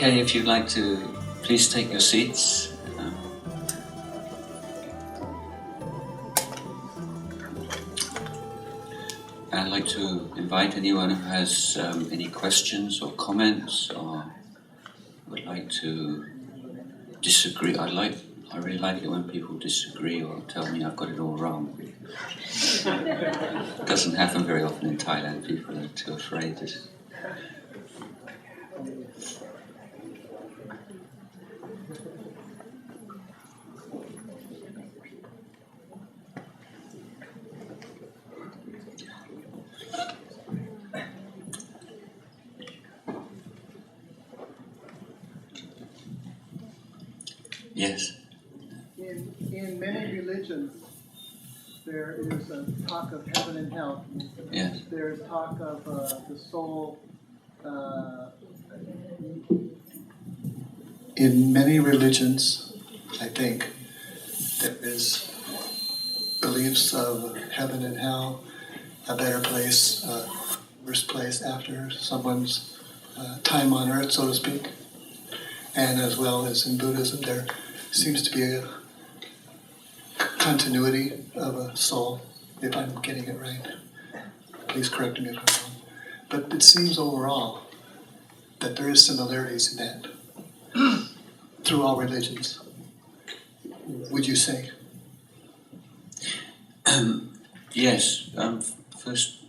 Okay, if you'd like to please take your seats. I'd like to invite anyone who has any questions or comments or would like to disagree. I really like it when people disagree or tell me I've got it all wrong. It doesn't happen very often in Thailand. People are too afraid to. Yes. In many religions, there is a talk of heaven and hell. Yes. There is talk of the soul. In many religions, I think, there is beliefs of heaven and hell, a better place, worse place after someone's time on earth, so to speak. And as well as in Buddhism, there seems to be a continuity of a soul, if I'm getting it right. Please correct me if I'm wrong. But it seems overall that there is similarities in that through all religions. Would you say? Yes. First,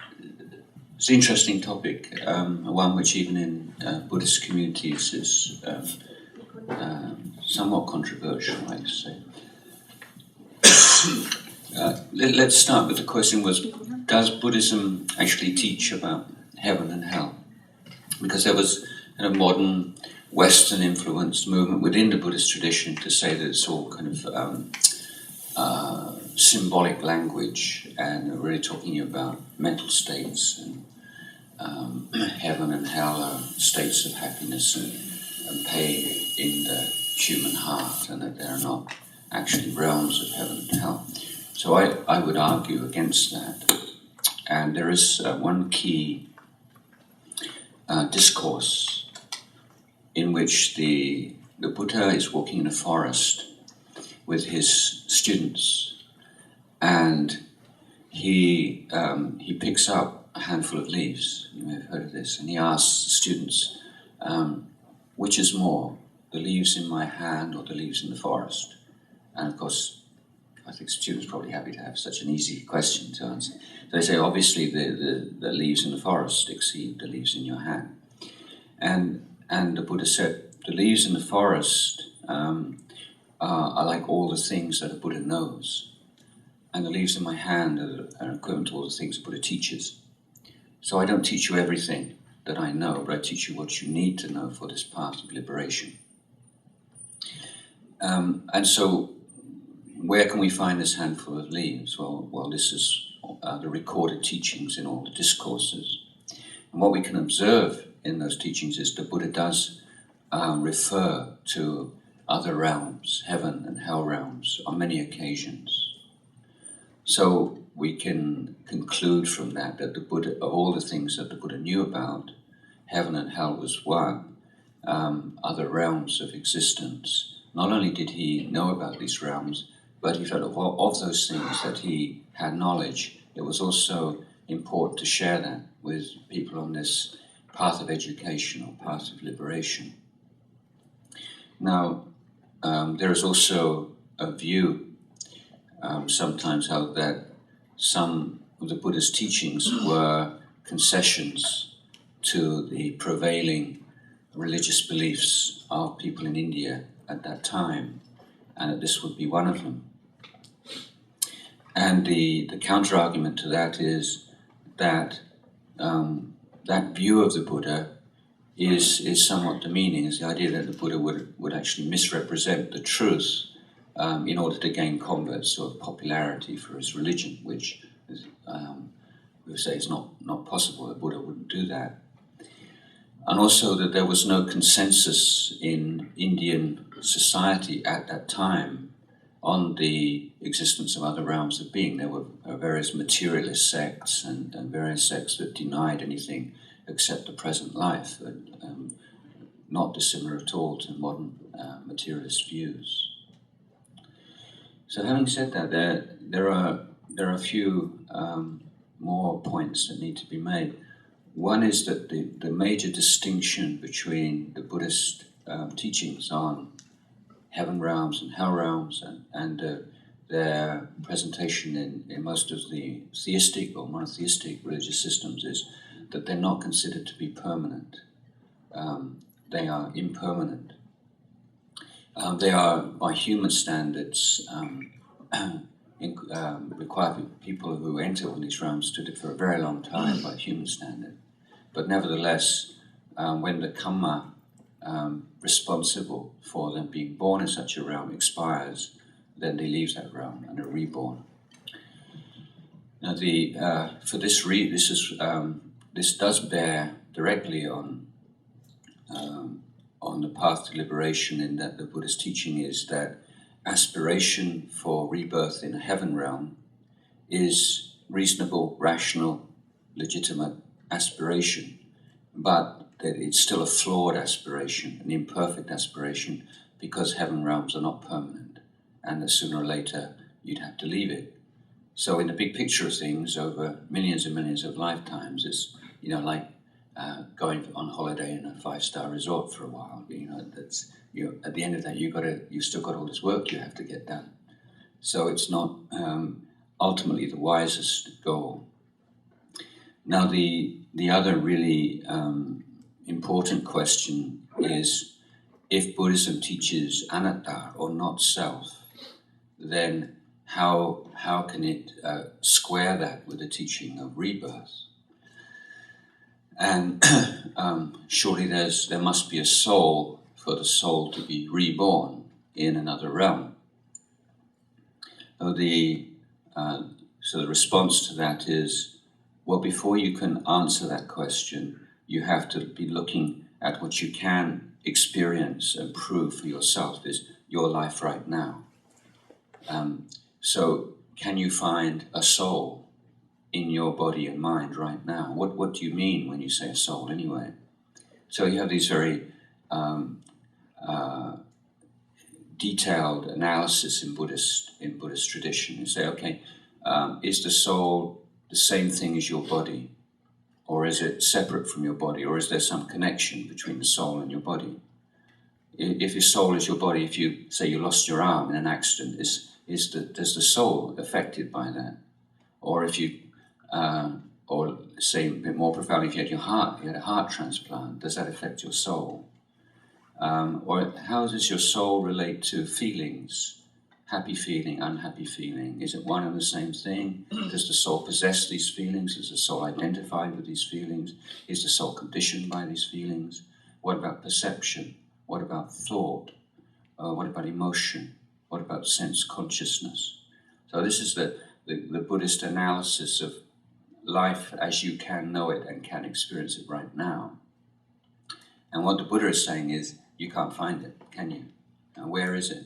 it's an interesting topic, one which even in Buddhist communities is somewhat controversial, I say. Let's start with the question was, does Buddhism actually teach about heaven and hell? Because there was a modern Western influenced movement within the Buddhist tradition to say that it's all kind of symbolic language and really talking about mental states and heaven and hell are states of happiness and pain in the human heart, and that there are not actually realms of heaven and hell. So I would argue against that. And there is one key discourse in which the Buddha is walking in a forest with his students, and he picks up a handful of leaves. You may have heard of this. And he asks the students, which is more, the leaves in my hand or the leaves in the forest? And of course, I think students are probably happy to have such an easy question to answer. So they say, obviously, the leaves in the forest exceed the leaves in your hand. And the Buddha said, the leaves in the forest are like all the things that a Buddha knows. And the leaves in my hand are equivalent to all the things the Buddha teaches. So I don't teach you everything that I know, but I teach you what you need to know for this path of liberation. And so, where can we find this handful of leaves? Well, this is the recorded teachings in all the discourses. And what we can observe in those teachings is the Buddha does refer to other realms, heaven and hell realms, on many occasions. So we can conclude from that the Buddha, of all the things that the Buddha knew about, heaven and hell was one, other realms of existence. Not only did he know about these realms, but he felt of those things that he had knowledge, it was also important to share that with people on this path of education or path of liberation. Now, there is also a view sometimes held that some of the Buddha's teachings were concessions to the prevailing religious beliefs of people in India at that time, and that this would be one of them. And the counter-argument to that is that that view of the Buddha is somewhat demeaning. It's the idea that the Buddha would actually misrepresent the truth in order to gain converts or popularity for his religion, which is, we would say is not possible. The Buddha wouldn't do that. And also that there was no consensus in Indian society at that time on the existence of other realms of being. There were various materialist sects and various sects that denied anything except the present life. not dissimilar at all to modern materialist views. So having said that, there are a few more points that need to be made. One is that the major distinction between the Buddhist teachings on heaven realms and hell realms and their presentation in most of the theistic or monotheistic religious systems is that they're not considered to be permanent. They are impermanent. They are, by human standards, require people who enter one of these realms to live for a very long time by human standard. But nevertheless, when the karma responsible for them being born in such a realm expires, then they leave that realm and are reborn. Now, this does bear directly on the path to liberation, in that the Buddhist teaching is that aspiration for rebirth in a heaven realm is reasonable, rational, legitimate aspiration, but that it's still a flawed aspiration, an imperfect aspiration, because heaven realms are not permanent, and that sooner or later you'd have to leave it. So in the big picture of things, over millions and millions of lifetimes, it's like going on holiday in a 5-star resort for a while. That's at the end of that you've still got all this work you have to get done. So it's not ultimately the wisest goal. Now the other really important question is, if Buddhism teaches anatta or not self, then how can it square that with the teaching of rebirth? And surely there must be a soul for the soul to be reborn in another realm. So the response to that is, well, before you can answer that question, you have to be looking at what you can experience and prove for yourself is your life right now. So can you find a soul in your body and mind right now? What do you mean when you say a soul anyway? So you have these very detailed analysis in Buddhist tradition. You say, okay, is the soul the same thing as your body? Or is it separate from your body? Or is there some connection between the soul and your body? If your soul is your body, if you say you lost your arm in an accident, is the soul affected by that? Or if you, or say a bit more profoundly, if you had a heart transplant, does that affect your soul? Or how does your soul relate to feelings? Happy feeling, unhappy feeling. Is it one and the same thing? Does the soul possess these feelings? Does the soul identify with these feelings? Is the soul conditioned by these feelings? What about perception? What about thought? What about emotion? What about sense consciousness? So this is the Buddhist analysis of life as you can know it and can experience it right now. And what the Buddha is saying is, you can't find it, can you? Now, where is it?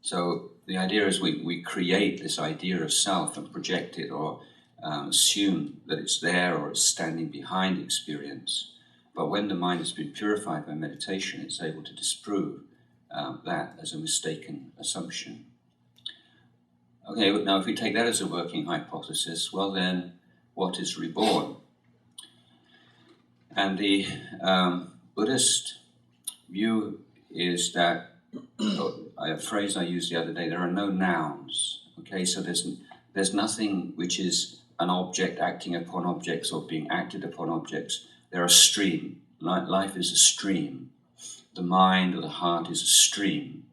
So the idea is we create this idea of self and project it, or assume that it's there or it's standing behind experience. But when the mind has been purified by meditation, it's able to disprove that as a mistaken assumption. Okay, now if we take that as a working hypothesis, well then, what is reborn? And the Buddhist view is that, a phrase I used the other day, there are no nouns. Okay, so there's nothing which is an object acting upon objects or being acted upon objects. They're a stream. Life is a stream. The mind or the heart is a stream.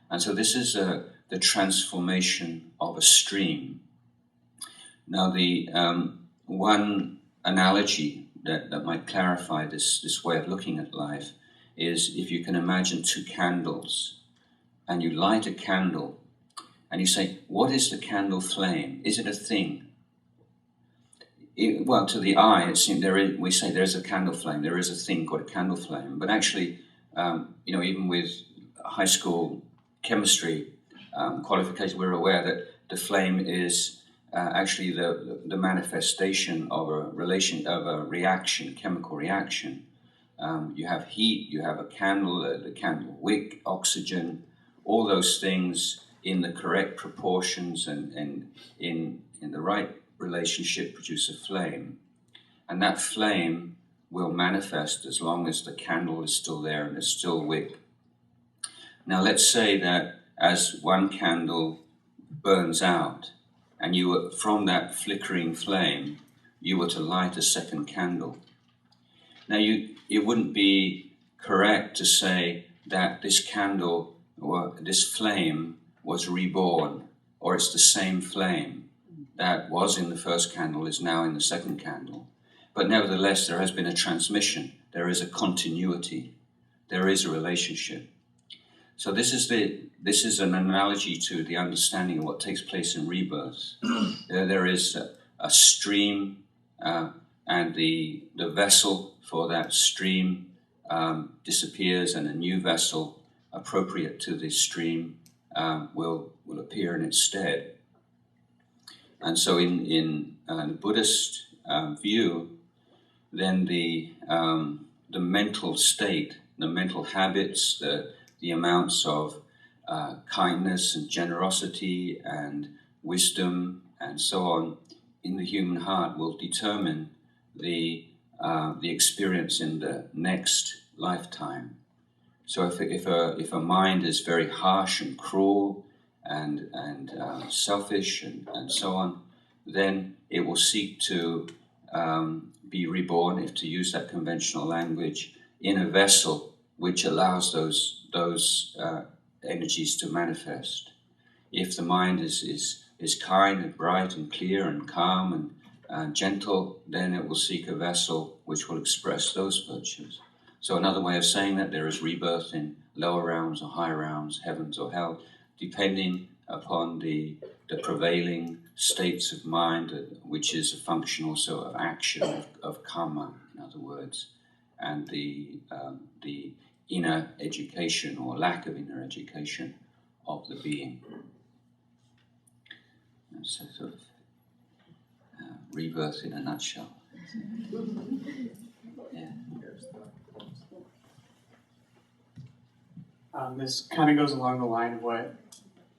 And so this is the transformation of a stream. Now the one analogy that might clarify this way of looking at life is, if you can imagine two candles, and you light a candle, and you say, what is the candle flame? Is it a thing? Well, to the eye, it seems we say there's a candle flame, there is a thing called a candle flame, but actually, even with high school chemistry qualification, we're aware that the flame is actually the manifestation of a reaction, chemical reaction. you have heat, you have a candle, the candle wick, oxygen, all those things in the correct proportions and in the right relationship produce a flame. And that flame will manifest as long as the candle is still there and there's still wick. Now let's say that as one candle burns out and you were, from that flickering flame, you were to light a second candle. Now it wouldn't be correct to say that this candle or this flame was reborn, or it's the same flame that was in the first candle is now in the second candle. But nevertheless, there has been a transmission. There is a continuity. There is a relationship. So this is an analogy to the understanding of what takes place in rebirth. There is a stream, and the vessel for that stream disappears, and a new vessel appropriate to this stream will appear in its stead. And so in the Buddhist view, then the mental state, the mental habits, the amounts of kindness and generosity and wisdom and so on in the human heart will determine the experience in the next lifetime. So if a mind is very harsh and cruel and selfish and so on, then it will seek to be reborn, if to use that conventional language, in a vessel which allows those energies to manifest. If the mind is kind and bright and clear and calm and gentle, then it will seek a vessel which will express those virtues. So another way of saying that there is rebirth in lower realms or higher realms, heavens or hell, depending upon the prevailing states of mind, which is a function also of action, of karma, in other words, and the inner education or lack of inner education of the being. So sort of rebirth in a nutshell. Yeah. This kind of goes along the line of what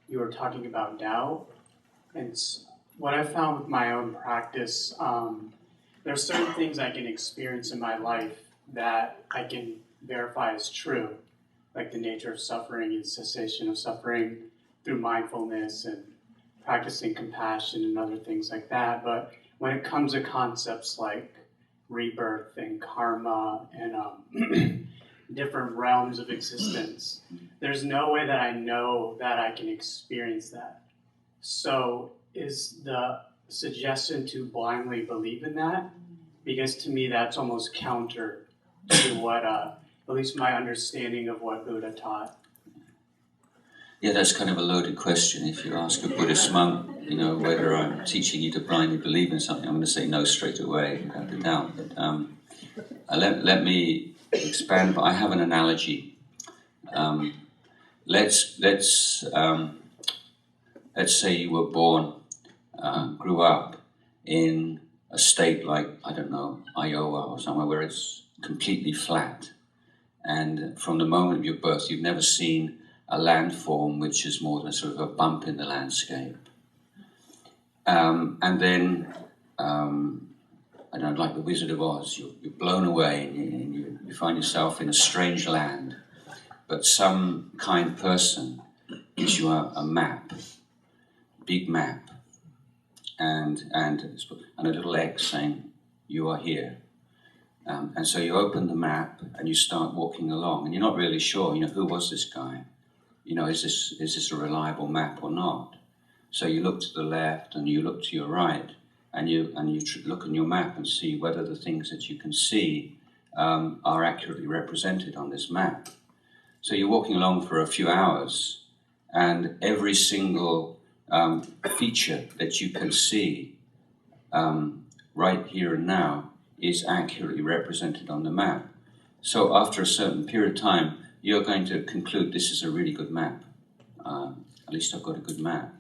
you were talking about Tao. And what I've found with my own practice, there are certain things I can experience in my life that I can verify as true, like the nature of suffering and cessation of suffering through mindfulness and practicing compassion and other things like that. But when it comes to concepts like rebirth and karma and different realms of existence, there's no way that I know that I can experience that. So is the suggestion to blindly believe in that? Because to me that's almost counter to what, at least my understanding of what Buddha taught. Yeah, that's kind of a loaded question. If you ask a Buddhist monk, whether I'm teaching you to blindly believe in something, I'm going to say no straight away, without a doubt. But let me expand. But I have an analogy. Let's say you were born, grew up in a state like, I don't know, Iowa or somewhere where it's completely flat. And from the moment of your birth, you've never seen a landform which is more than sort of a bump in the landscape. And then, I don't know, like the Wizard of Oz, you're blown away and you find yourself in a strange land. But some kind person gives you a map, big map, and a little X saying, you are here. And so you open the map and you start walking along, and you're not really sure, who was this guy? Is this a reliable map or not? So you look to the left and you look to your right, and you look on your map and see whether the things that you can see are accurately represented on this map. So you're walking along for a few hours, and every single feature that you can see right here and now is accurately represented on the map. So after a certain period of time, you're going to conclude this is a really good map. At least I've got a good map.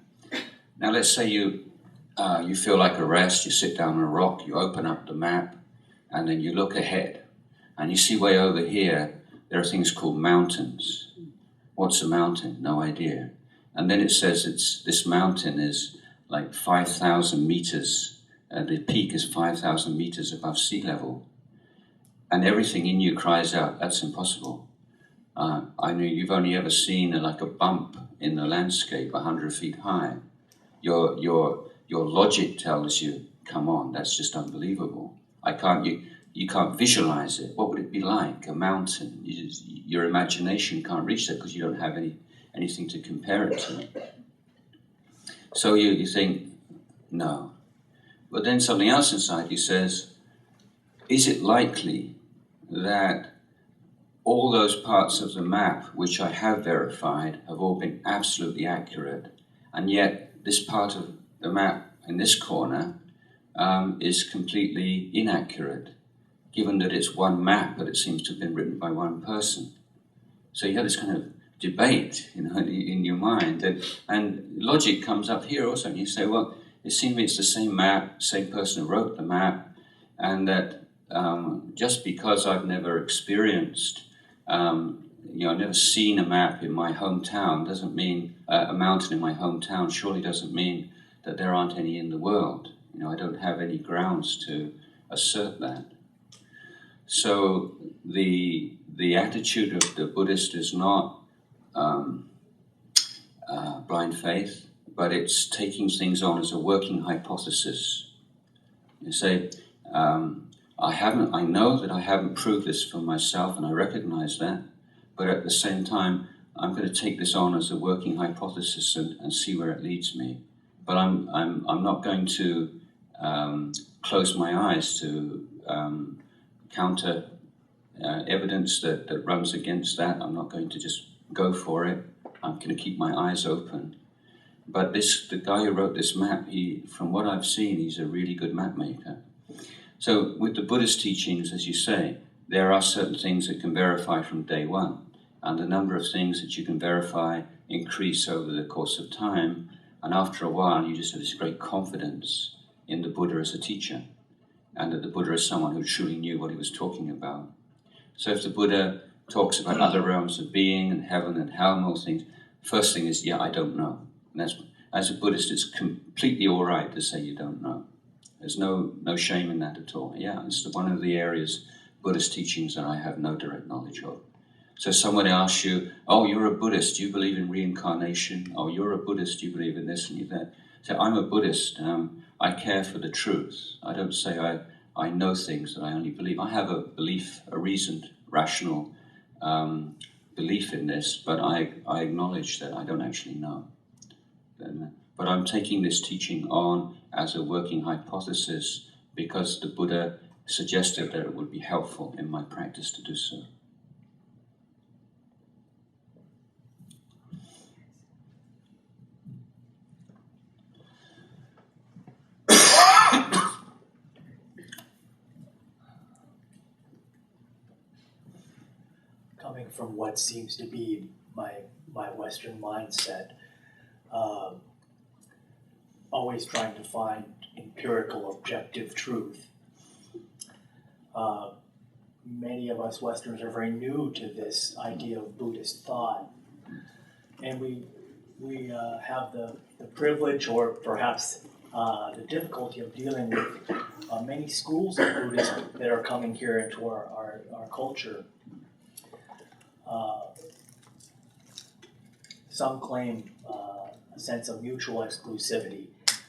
Now let's say you feel like a rest, you sit down on a rock, you open up the map, and then you look ahead. And you see way over here, there are things called mountains. What's a mountain? No idea. And then it says this mountain is like 5,000 meters. The peak is 5,000 meters above sea level. And everything in you cries out, that's impossible. I know you've only ever seen like a bump in the landscape 100 feet high. Your logic tells you, come on, that's just unbelievable. You can't visualize it. What would it be like? A mountain. Your imagination can't reach that because you don't have anything to compare it to. So you think, no. But then something else inside you says, is it likely that all those parts of the map which I have verified have all been absolutely accurate, and yet this part of the map in this corner is completely inaccurate, given that it's one map, but it seems to have been written by one person. So you have this kind of debate, in your mind, and logic comes up here also, and you say, well, it seems to me it's the same map, same person who wrote the map, and that just because I've never experienced, I've never seen a map in my hometown doesn't mean, a mountain in my hometown surely doesn't mean that there aren't any in the world. I don't have any grounds to assert that. So the attitude of the Buddhist is not blind faith, but it's taking things on as a working hypothesis. You say, I know that I haven't proved this for myself, and I recognize that, but at the same time, I'm going to take this on as a working hypothesis and see where it leads me. But I'm not going to close my eyes to counter evidence that runs against that. I'm not going to just go for it. I'm going to keep my eyes open. But the guy who wrote this map, from what I've seen, he's a really good map maker. So with the Buddhist teachings, as you say, there are certain things that can verify from day one, and the number of things that you can verify increase over the course of time, and after a while you just have this great confidence in the Buddha as a teacher, and that the Buddha is someone who truly knew what he was talking about. So if the Buddha talks about other realms of being and heaven and hell and all things, first thing is, I don't know. And that's, as a Buddhist, it's completely all right to say you don't know. There's no shame in that at all. It's one of the areas, Buddhist teachings, that I have no direct knowledge of. So someone asks you, oh, you're a Buddhist, do you believe in reincarnation? Oh, you're a Buddhist, do you believe in this and that? So I'm a Buddhist, I care for the truth. I don't say I know things that I only believe. I have a belief, a reasoned, rational belief in this, but I acknowledge that I don't actually know. But I'm taking this teaching on as a working hypothesis because the Buddha suggested that it would be helpful in my practice to do so. Coming from what seems to be my Western mindset, always trying to find empirical, objective truth. Many of us Westerners are very new to this idea of Buddhist thought, and we have the privilege, or perhaps the difficulty, of dealing with many schools of Buddhism that are coming here into our culture. Some claim a sense of mutual exclusivity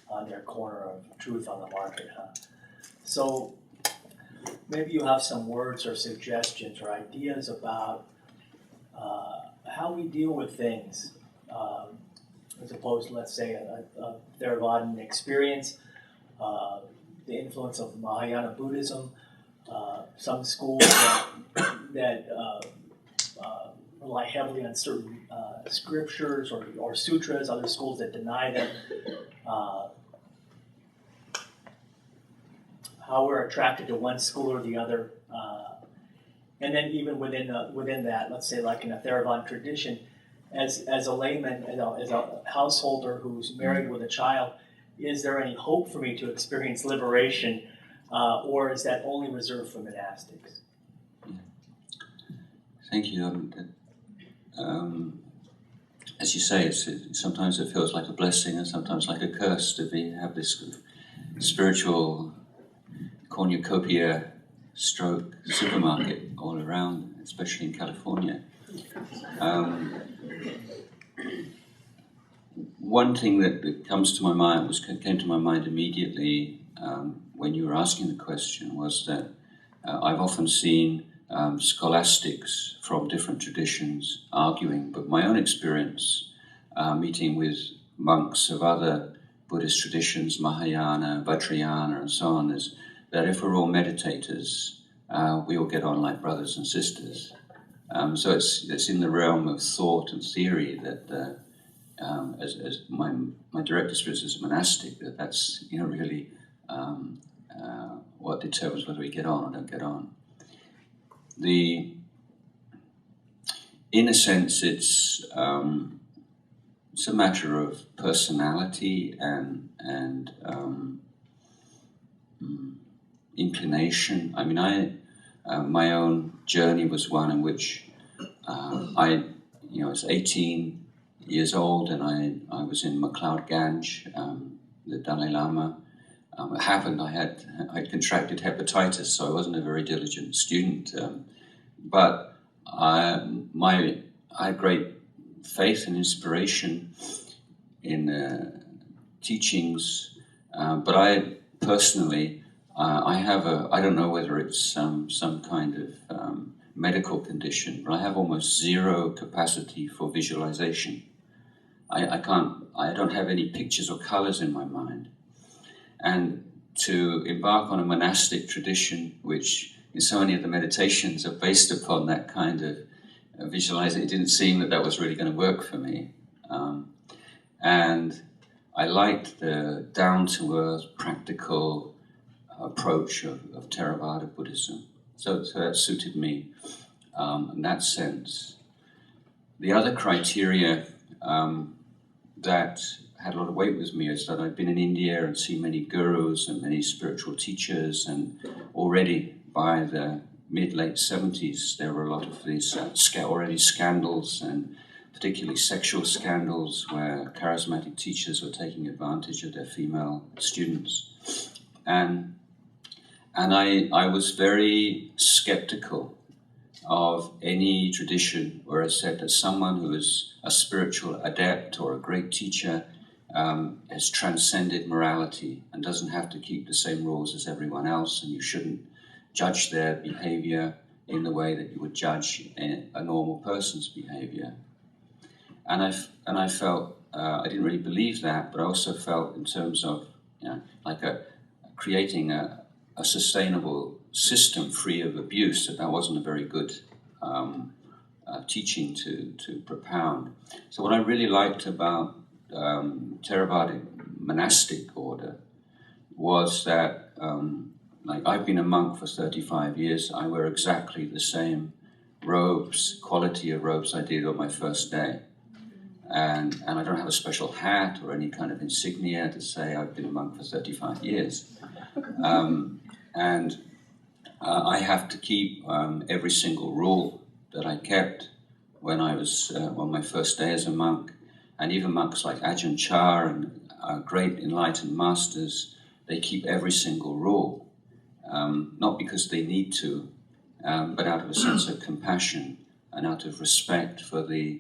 on their corner of truth on the market. So maybe you have some words or suggestions or ideas about how we deal with things, as opposed to, let's say, a Theravada experience, the influence of Mahayana Buddhism, some schools that rely heavily on certain scriptures or sutras, other schools that deny them, how we're attracted to one school or the other, and then even within that, let's say like in a Theravada tradition, as a layman, as a householder who's married with a child, is there any hope for me to experience liberation, or is that only reserved for monastics? Thank you. As you say, sometimes it feels like a blessing and sometimes like a curse to have this spiritual cornucopia stroke supermarket all around, especially in California. One thing that came to my mind immediately when you were asking the question was that I've often seen scholastics from different traditions arguing, but my own experience meeting with monks of other Buddhist traditions, Mahayana, Vajrayana, and so on, is that if we're all meditators, we all get on like brothers and sisters. So it's in the realm of thought and theory that, as my direct experience as a monastic, that's really what determines whether we get on or don't get on. In a sense, it's a matter of personality and inclination. I mean, my own journey was one in which I was 18 years old and I was in MacLeod Ganj, the Dalai Lama. It happened I contracted hepatitis, so I wasn't a very diligent student. But I had great faith and inspiration in teachings. But I personally, I don't know whether it's some kind of medical condition, but I have almost zero capacity for visualization. I don't have any pictures or colors in my mind. And to embark on a monastic tradition, which in so many of the meditations are based upon that kind of visualizing, it didn't seem that was really going to work for me. And I liked the down-to-earth, practical approach of Theravada Buddhism. So that suited me in that sense. The other criteria that had a lot of weight with me is that I've been in India and seen many gurus and many spiritual teachers, and already by the mid-late 70s there were a lot of these already scandals, and particularly sexual scandals where charismatic teachers were taking advantage of their female students. And I was very skeptical of any tradition where it said that someone who is a spiritual adept or a great teacher has transcended morality and doesn't have to keep the same rules as everyone else, and you shouldn't judge their behavior in the way that you would judge a normal person's behavior. And I felt I didn't really believe that, but I also felt in terms of like creating a sustainable system free of abuse, that wasn't a very good teaching to propound. So what I really liked about Theravada monastic order was that I've been a monk for 35 years. I wear exactly the same quality of robes I did on my first day. And I don't have a special hat or any kind of insignia to say I've been a monk for 35 years. And I have to keep every single rule that I kept when I was on my first day as a monk. And even monks like Ajahn Cha and great enlightened masters, they keep every single rule, not because they need to, but out of a sense of compassion and out of respect for the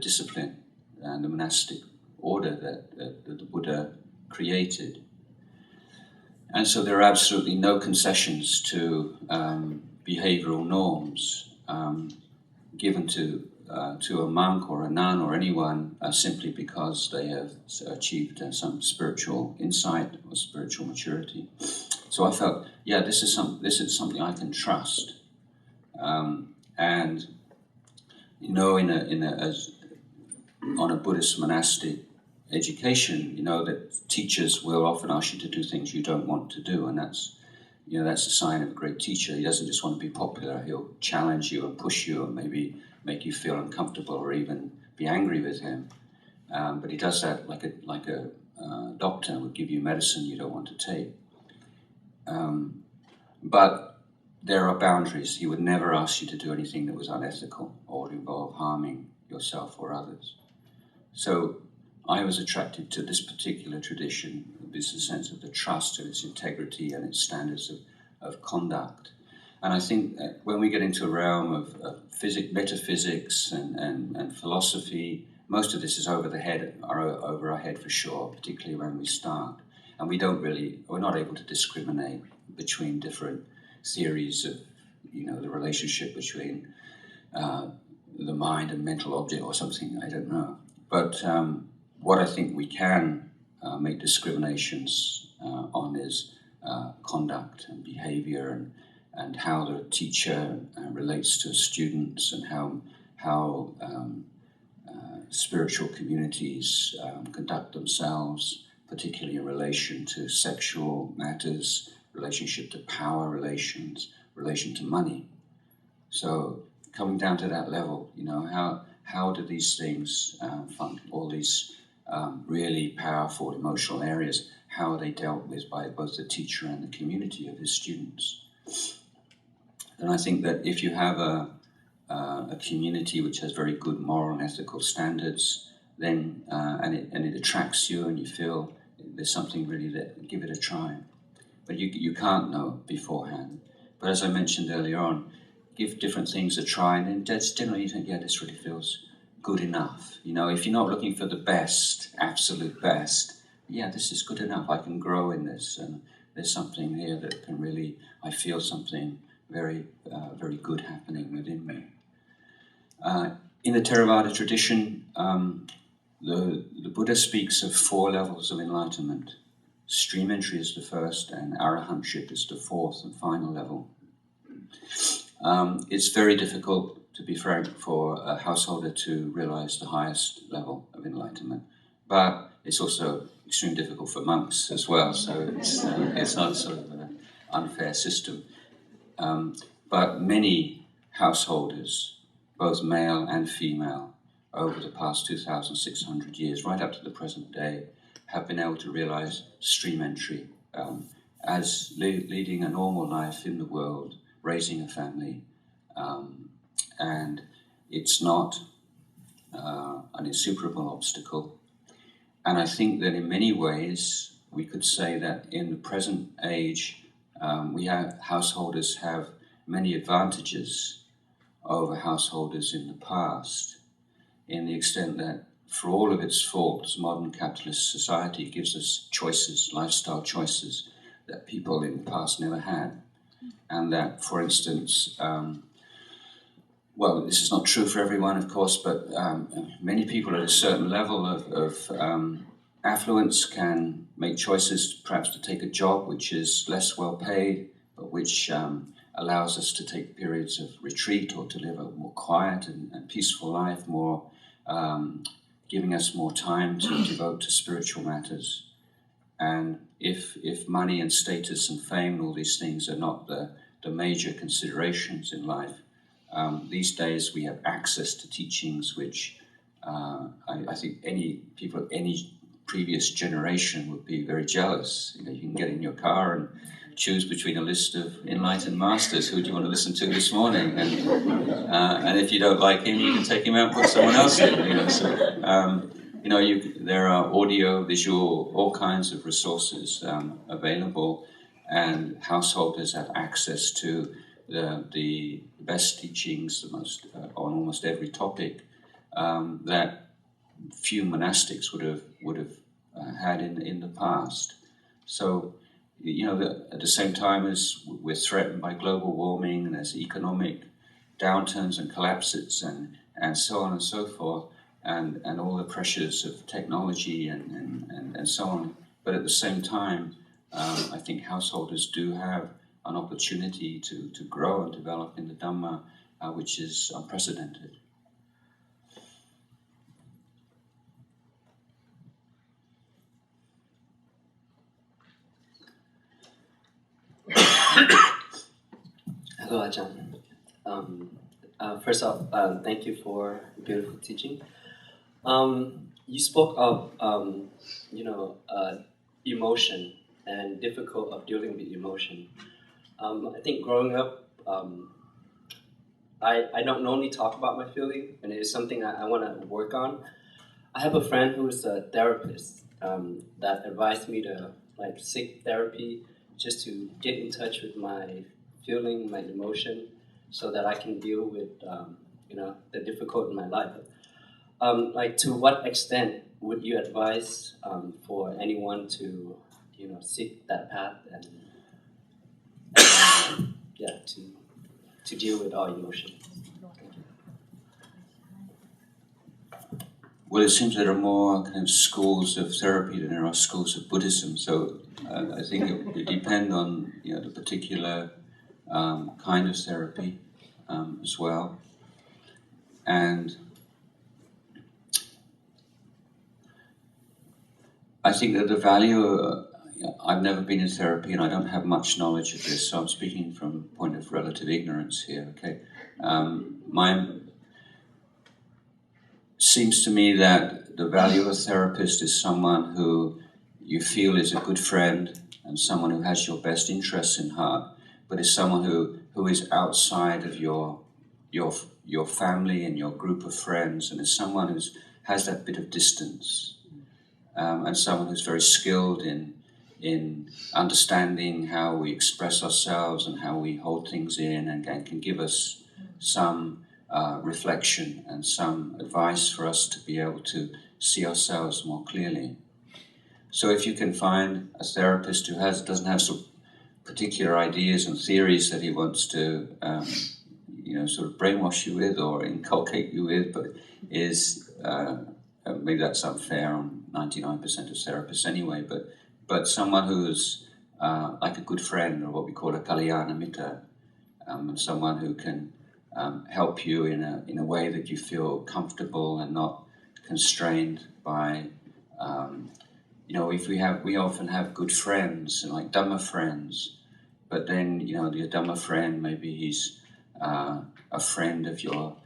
discipline and the monastic order that the Buddha created. And so there are absolutely no concessions to behavioral norms given to a monk or a nun or anyone simply because they have achieved some spiritual insight or spiritual maturity. So I felt, this is something I can trust. And on a Buddhist monastic education, that teachers will often ask you to do things you don't want to do, and that's a sign of a great teacher. He doesn't just want to be popular; he'll challenge you and push you, and maybe make you feel uncomfortable or even be angry with him. But he does that like a doctor would give you medicine you don't want to take. But there are boundaries. He would never ask you to do anything that was unethical or would involve harming yourself or others. So I was attracted to this particular tradition, this sense of the trust of its integrity and its standards of conduct. And I think that when we get into a realm of metaphysics and philosophy, most of this is over our head for sure, particularly when we start. And we're not able to discriminate between different theories of, the relationship between the mind and mental object or something, I don't know. But what I think we can make discriminations on is conduct and behavior and how the teacher relates to students and how spiritual communities conduct themselves, particularly in relation to sexual matters, relationship to power relations, relation to money. So coming down to that level, how do these things function, all these really powerful emotional areas, how are they dealt with by both the teacher and the community of his students? And I think that if you have a community which has very good moral and ethical standards, then and it attracts you and you feel there's something really that, give it a try. But you can't know beforehand. But as I mentioned earlier on, give different things a try, and then generally you think, yeah, this really feels good enough. If you're not looking for the best, absolute best, yeah, this is good enough. I can grow in this, and there's something here that can really, I feel something very, very good happening within me. In the Theravada tradition, the Buddha speaks of 4 levels of enlightenment. Stream entry is the first, and arahantship is the 4th and final level. It's very difficult, to be frank, for a householder to realize the highest level of enlightenment, but it's also extremely difficult for monks as well, so it's not sort of an unfair system. But many householders, both male and female, over the past 2,600 years, right up to the present day, have been able to realize stream entry as leading a normal life in the world, raising a family, and it's not an insuperable obstacle. And I think that in many ways we could say that in the present age householders have many advantages over householders in the past, in the extent that for all of its faults, modern capitalist society gives us choices, lifestyle choices, that people in the past never had. And that, for instance, this is not true for everyone, of course, but many people at a certain level of affluence can make choices perhaps to take a job which is less well paid, but which allows us to take periods of retreat or to live a more quiet and peaceful life, more giving us more time to devote to spiritual matters. And if money and status and fame and all these things are not the major considerations in life, these days we have access to teachings which I think any previous generation would be very jealous. You can get in your car and choose between a list of enlightened masters. Who do you want to listen to this morning? And if you don't like him, you can take him out and put someone else in. There are audio, visual, all kinds of resources available, and householders have access to the best teachings, the most on almost every topic that few monastics would have had in the past. So, at the same time as we're threatened by global warming and there's economic downturns and collapses and so on and so forth, and all the pressures of technology and so on. But at the same time, I think householders do have an opportunity to grow and develop in the Dhamma, which is unprecedented. Hello, Ajahn. First off, thank you for beautiful teaching. You spoke of, emotion and difficult of dealing with emotion. I think growing up I don't normally talk about my feeling, and it is something I want to work on. I have a friend who is a therapist that advised me to like seek therapy just to get in touch with my feeling, my emotion, so that I can deal with the difficult in my life. Like to what extent would you advise for anyone to seek that path and to deal with all emotions? Well, it seems there are more kind of schools of therapy than there are schools of Buddhism. So I think it depends on the particular kind of therapy as well. And I think that the value. I've never been in therapy, and I don't have much knowledge of this, so I'm speaking from a point of relative ignorance here. Okay, seems to me that the value of a therapist is someone who you feel is a good friend and someone who has your best interests in heart, but is someone who is outside of your family and your group of friends, and is someone who has that bit of distance, and someone who's very skilled in understanding how we express ourselves and how we hold things in, and can give us some reflection and some advice for us to be able to see ourselves more clearly. So if you can find a therapist who doesn't have some particular ideas and theories that he wants to sort of brainwash you with or inculcate you with, but is maybe that's unfair on 99% of therapists anyway, but someone who's like a good friend, or what we call a kalyana mitta, and someone who can help you in a way that you feel comfortable and not constrained by. We often have good friends and like Dhamma friends, but then the Dhamma friend, maybe he's a friend of your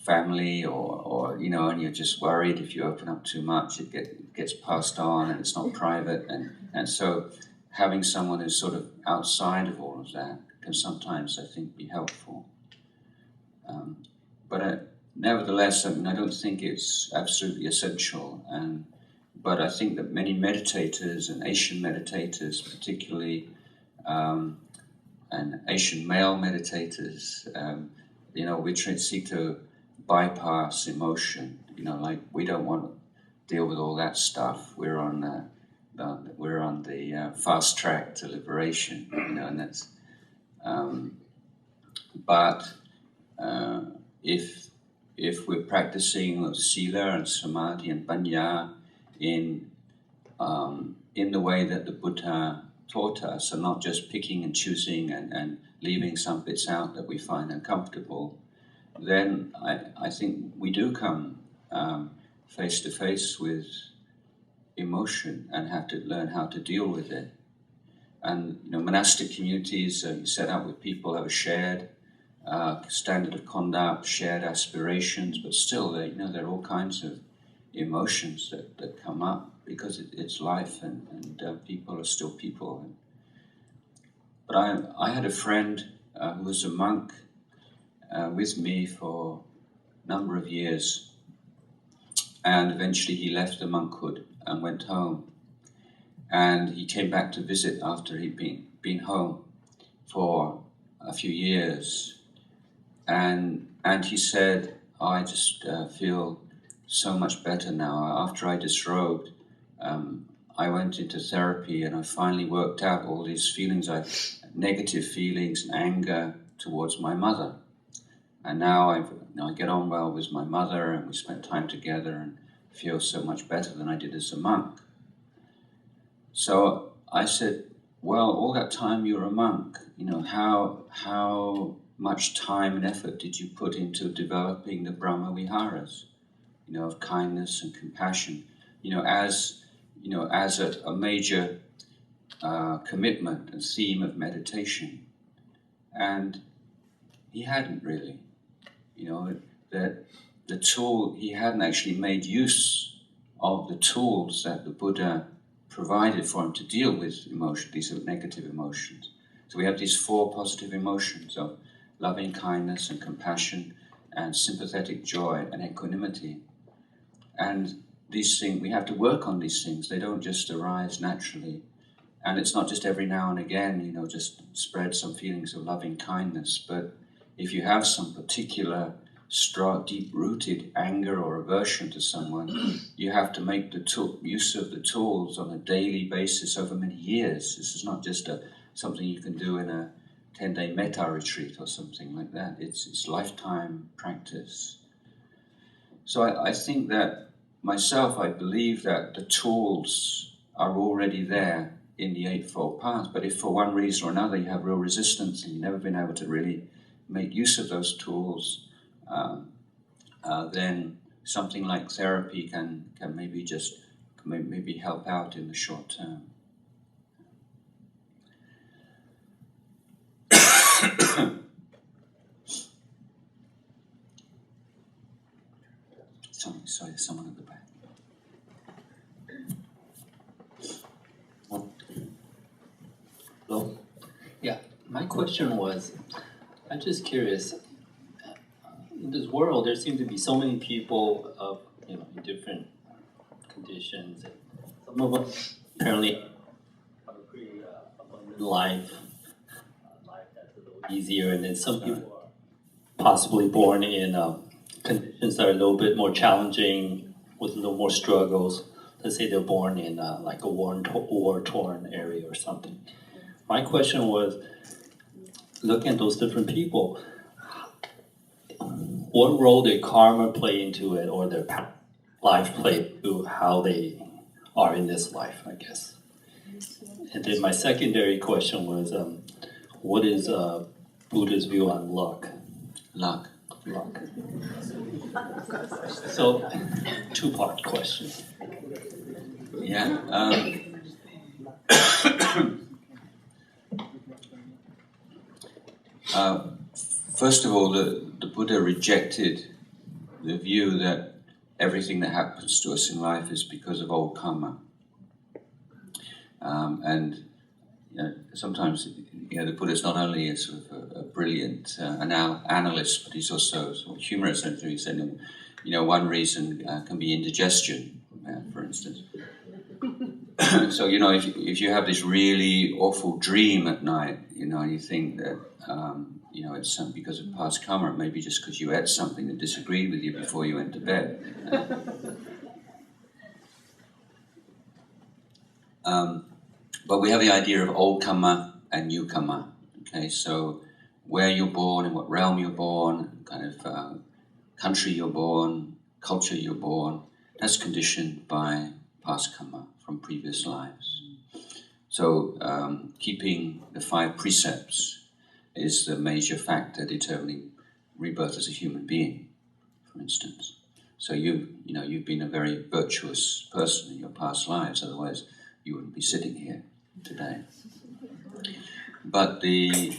family, or and you're just worried if you open up too much, it gets passed on and it's not private, and so having someone who's sort of outside of all of that can sometimes, I think, be helpful. But nevertheless, I don't think it's absolutely essential, but I think that many meditators and Asian meditators, particularly, and Asian male meditators, we seek to bypass emotion. Like we don't want to deal with all that stuff. We're on the fast track to liberation, and that's. But if we're practicing sila and samadhi and panya in the way that the Buddha taught us, and not just picking and choosing and leaving some bits out that we find uncomfortable, then I think we do come face to face with emotion and have to learn how to deal with it. And monastic communities set up with people who have a shared standard of conduct, shared aspirations, but still there are all kinds of emotions that come up because it's life, and people are still people. But I had a friend who was a monk with me for a number of years, and eventually he left the monkhood and went home, and he came back to visit after he'd been home for a few years, and he said, I just feel so much better now. After I disrobed, I went into therapy and I finally worked out all these feelings, negative feelings and anger towards my mother. And now I get on well with my mother, and we spend time together and feel so much better than I did as a monk. So I said, well, all that time you were a monk, how much time and effort did you put into developing the Brahma Viharas, of kindness and compassion, as a major commitment and theme of meditation? And he hadn't really, that the tool, he hadn't actually made use of the tools that the Buddha provided for him to deal with emotion, these negative emotions. So we have these four positive emotions of loving kindness and compassion and sympathetic joy and equanimity. And these things, we have to work on these things. They don't just arise naturally. And it's not just every now and again, just spread some feelings of loving kindness. But if you have some particular strong, deep-rooted anger or aversion to someone, you have to make the use of the tools on a daily basis over many years. This is not just something you can do in a 10-day metta retreat or something like that. It's lifetime practice. So I think that myself, I believe that the tools are already there in the Eightfold Path, but if for one reason or another you have real resistance and you've never been able to really make use of those tools, then something like therapy can maybe help out in the short term. Sorry, someone at the back. Hello? Yeah, my question was, I'm just curious, in this world there seem to be so many people of, in different conditions, and some of them apparently have a pretty abundant life that's a little easier, and then some people are possibly born in conditions that are a little bit more challenging, with a little more struggles. Let's say they're born in like a war-torn area or something. My question was, looking at those different people, what role did karma play into it, or their life play into how they are in this life, I guess? And then my secondary question was, what is Buddha's view on luck? Luck. So, two-part question. Yeah. First of all, the Buddha rejected the view that everything that happens to us in life is because of old karma. And sometimes the Buddha is not only a sort of a brilliant analyst, but he's also sort of humorous. And he said, one reason can be indigestion, for instance. So if you have this really awful dream at night, you think that it's because of past karma, maybe just because you ate something that disagreed with you before you went to bed. But we have the idea of old karma and new karma. Okay, so where you're born, in what realm you're born, kind of country you're born, culture you're born, that's conditioned by past karma from previous lives. So keeping the 5 precepts is the major factor determining rebirth as a human being, for instance. So you've been a very virtuous person in your past lives, otherwise you wouldn't be sitting here today. But the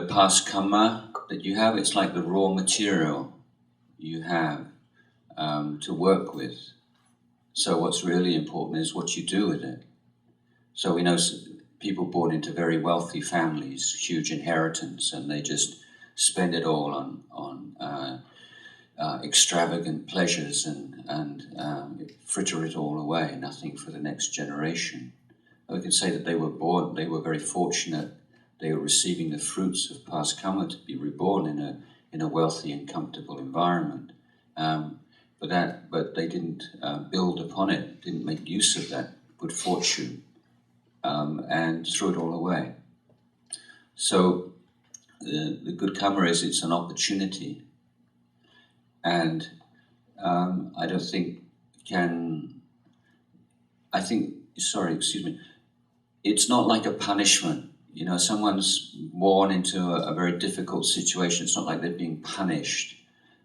past karma that you have, it's like the raw material you have to work with. So what's really important is what you do with it. So we know people born into very wealthy families, huge inheritance, and they just spend it all on extravagant pleasures and fritter it all away, nothing for the next generation. We can say that they were very fortunate, they were receiving the fruits of past karma to be reborn in a wealthy and comfortable environment. But they didn't build upon it, didn't make use of that good fortune, and threw it all away. So the good karma it's an opportunity, and I don't think it's not like a punishment. Someone's born into a very difficult situation. It's not like they're being punished.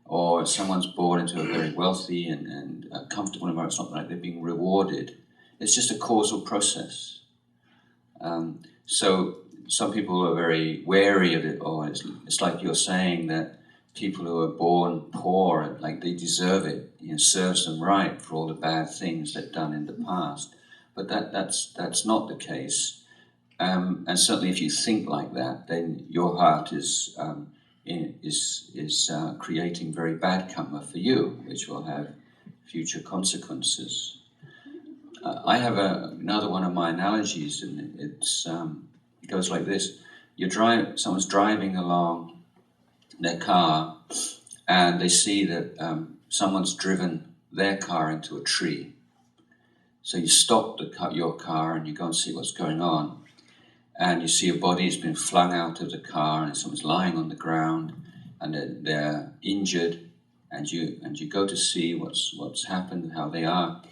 Or someone's born into a very wealthy and comfortable environment. It's not like they're being rewarded. It's just a causal process. So some people are very wary of it. Or it's like you're saying that people who are born poor, like they deserve it. Serves them right for all the bad things they've done in the past. But that's not the case. And certainly, if you think like that, then your heart is creating very bad karma for you, which will have future consequences. I have another one of my analogies, and it goes like this: someone's driving along their car, and they see that someone's driven their car into a tree. So you stop your car and you go and see what's going on, and you see a body has been flung out of the car, and someone's lying on the ground, and they're injured, and you go to see what's happened, how they are,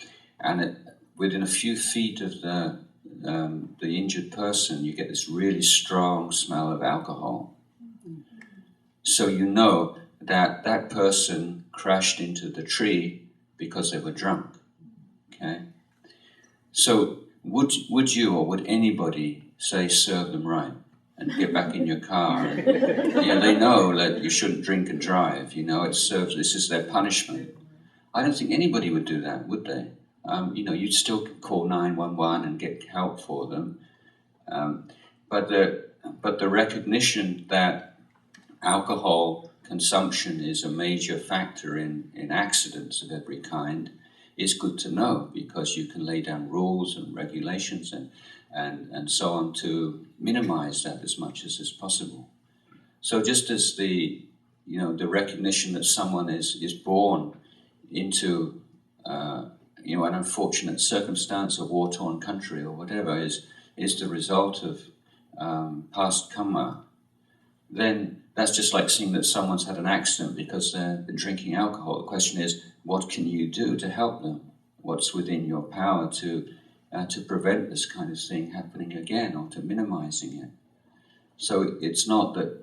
and within a few feet of the injured person, you get this really strong smell of alcohol. So you know that that person crashed into the tree because they were drunk. Okay. So would you or would anybody say serve them right and get back in your car? And, they know that you shouldn't drink and drive. This is their punishment. I don't think anybody would do that, would they? You'd still call 911 and get help for them. But the recognition that alcohol consumption is a major factor in accidents of every kind is good to know, because you can lay down rules and regulations and so on to minimize that as much as is possible. So just as the recognition that someone is born into an unfortunate circumstance, a war-torn country or whatever is the result of past karma, then that's just like seeing that someone's had an accident because they've been drinking alcohol. The question is, what can you do to help them? What's within your power to prevent this kind of thing happening again, or to minimizing it? So it's not that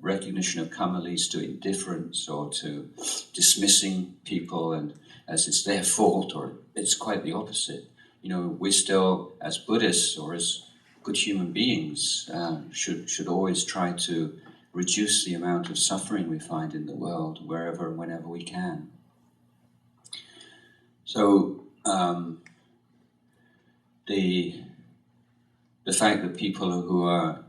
recognition of karma leads to indifference or to dismissing people and as it's their fault, or it's quite the opposite. We still, as Buddhists or as good human beings, should always try to reduce the amount of suffering we find in the world wherever and whenever we can. So the fact that people who are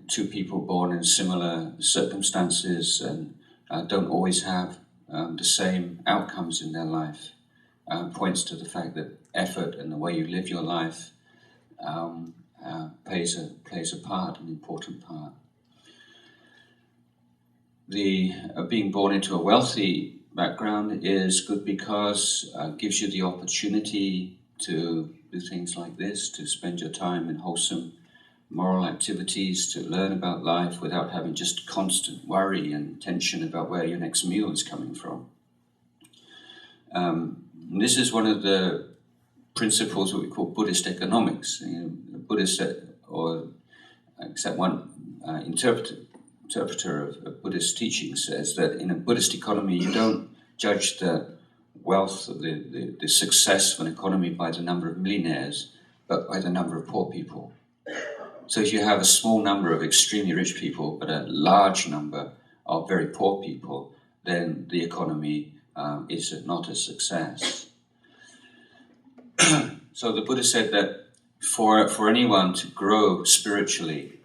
two people born in similar circumstances and don't always have the same outcomes in their life points to the fact that effort and the way you live your life plays a part, an important part. The being born into a wealthy background is good because it gives you the opportunity to do things like this, to spend your time in wholesome moral activities, to learn about life without having just constant worry and tension about where your next meal is coming from. This is one of the principles that we call Buddhist Economics. Buddhists, or except one interpreter of Buddhist teaching says that in a Buddhist economy you don't judge the wealth, the success of an economy by the number of millionaires, but by the number of poor people. So if you have a small number of extremely rich people, but a large number of very poor people, then the economy is not a success. So the Buddha said that for anyone to grow spiritually,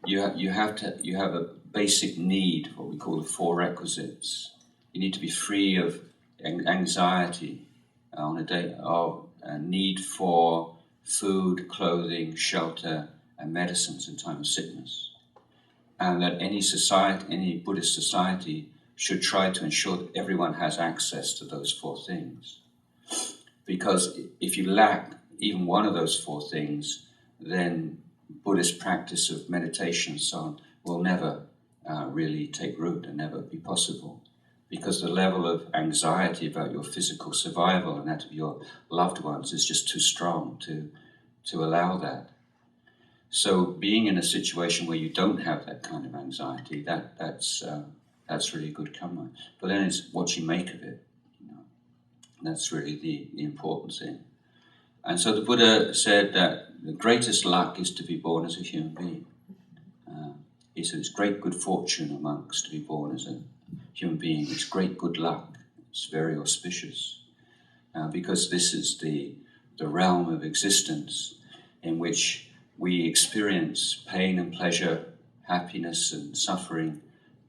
you have a basic need, what we call the Four Requisites. You need to be free of anxiety on a day of a need for food, clothing, shelter, and medicines in time of sickness. And that any Buddhist society should try to ensure that everyone has access to those four things. Because if you lack even one of those four things, then Buddhist practice of meditation and so on will never really take root and never be possible. Because the level of anxiety about your physical survival and that of your loved ones is just too strong to allow that. So being in a situation where you don't have that kind of anxiety, that's really good karma. But then it's what you make of it. That's really the important thing. And so the Buddha said that the greatest luck is to be born as a human being. He said it's great good fortune amongst to be born as a human being. It's great good luck. It's very auspicious. Because this is the the realm of existence in which we experience pain and pleasure, happiness and suffering,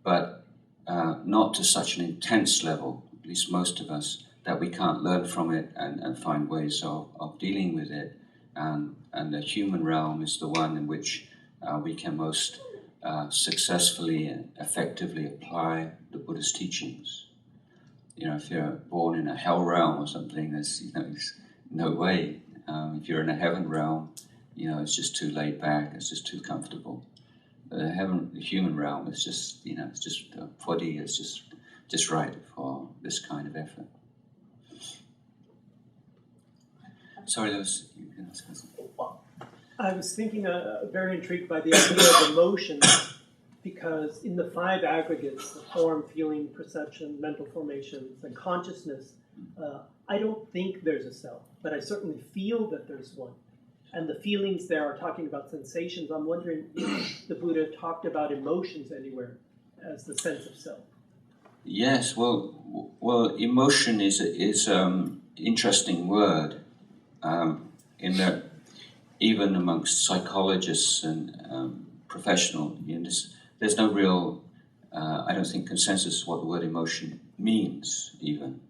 but not to such an intense level, at least most of us, that we can't learn from it and find ways of dealing with it. And the human realm is the one in which we can most successfully and effectively apply the Buddhist teachings. You know, if you're born in a hell realm or something, there's no way. If you're in a heaven realm, it's just too laid back, it's just too comfortable. The human realm is just, it's just body is just right for this kind of effort. Sorry, Lewis, you can ask us. I was thinking, very intrigued by the idea of emotions, because in the 5 aggregates, the form, feeling, perception, mental formations, and consciousness, I don't think there's a self, but I certainly feel that there's one. And the feelings there are talking about sensations. I'm wondering if the Buddha talked about emotions anywhere as the sense of self. Yes, well, emotion is interesting word, in that even amongst psychologists and professionals, there's no real, I don't think, consensus what the word emotion means even.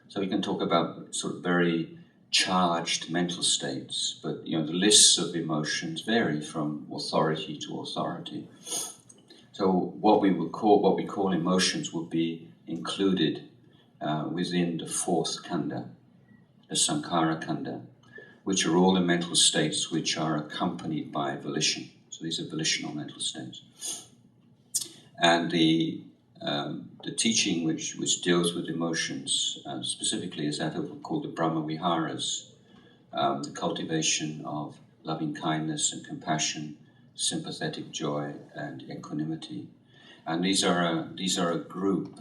So we can talk about sort of very charged mental states, but the lists of emotions vary from authority to authority. So what we call emotions would be included within the 4th khandha, the sankhara khandha, which are all the mental states which are accompanied by volition. So these are volitional mental states. And the teaching which deals with emotions specifically is that of called the Brahma Viharas, the cultivation of loving kindness and compassion, sympathetic joy and equanimity. And these are a group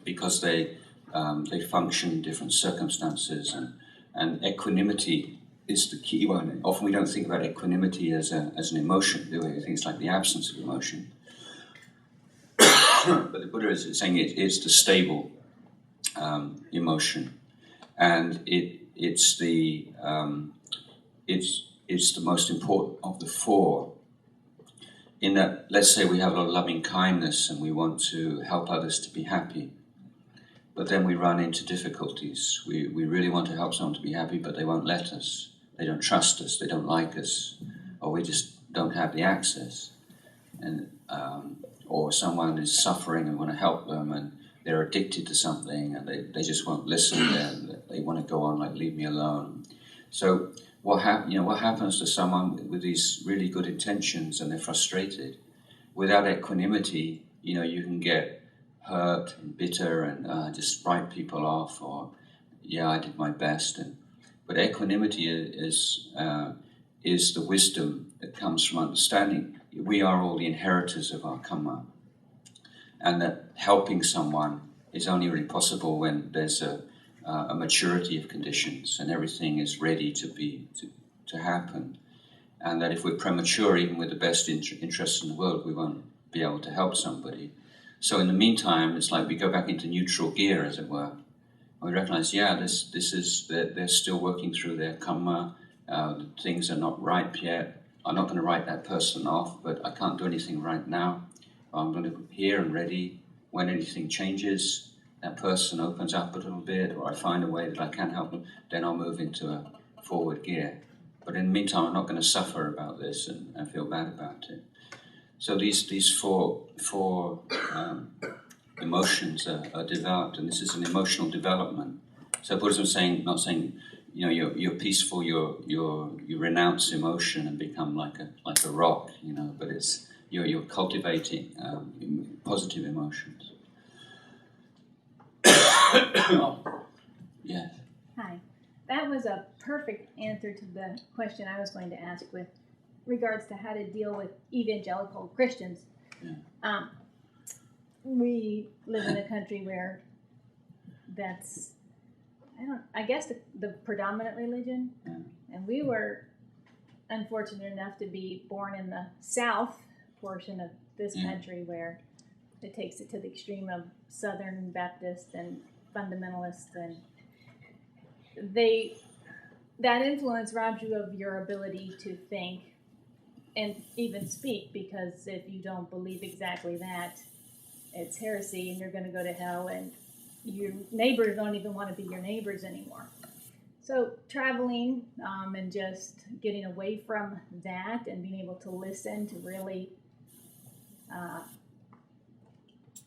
because they function in different circumstances, and equanimity is the key one. Often we don't think about equanimity as an emotion, do we? I think it's like the absence of emotion. But the Buddha is saying it's the stable emotion, and it's the most important of the 4. In that, let's say we have a lot of loving kindness and we want to help others to be happy, but then we run into difficulties. We really want to help someone to be happy, but they won't let us. They don't trust us. They don't like us, or we just don't have the access. And or someone is suffering and we want to help them, and they're addicted to something, and they just won't listen. They want to go on like, leave me alone. So what happens to someone with these really good intentions and they're frustrated? Without equanimity, you can get hurt and bitter and just write people off, or I did my best. But equanimity is the wisdom that comes from understanding we are all the inheritors of our karma, and that helping someone is only really possible when there's a maturity of conditions and everything is ready to happen. And that if we're premature, even with the best interests in the world, we won't be able to help somebody. So in the meantime, it's like we go back into neutral gear, as it were. We recognize, they're still working through their karma. Things are not ripe yet. I'm not going to write that person off, but I can't do anything right now. I'm going to be here and ready. When anything changes, that person opens up a little bit, or I find a way that I can help them, then I'll move into a forward gear. But in the meantime, I'm not going to suffer about this and feel bad about it. So these four emotions are developed, and this is an emotional development. So Buddhism is not saying you're peaceful, you renounce emotion and become like a rock, but it's you're cultivating positive emotions. Yeah. Hi. That was a perfect answer to the question I was going to ask with regards to how to deal with evangelical Christians. Yeah. We live in a country where that's, I guess the predominant religion. Yeah. And we were unfortunate enough to be born in the south portion of this country where it takes it to the extreme of Southern Baptist and fundamentalists, and that influence robs you of your ability to think and even speak, because if you don't believe exactly that, it's heresy and you're going to go to hell, and your neighbors don't even want to be your neighbors anymore. So traveling and just getting away from that and being able to listen to really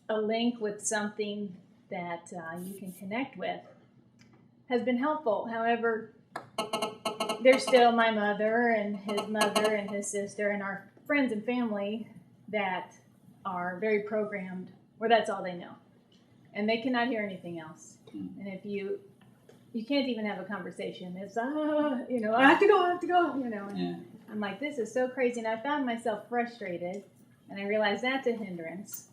a link with something that you can connect with has been helpful. However, there's still my mother and his sister and our friends and family that are very programmed, where that's all they know. And they cannot hear anything else. And if you can't even have a conversation. It's, I have to go, And Yeah. I'm like, this is so crazy. And I found myself frustrated, and I realized that's a hindrance.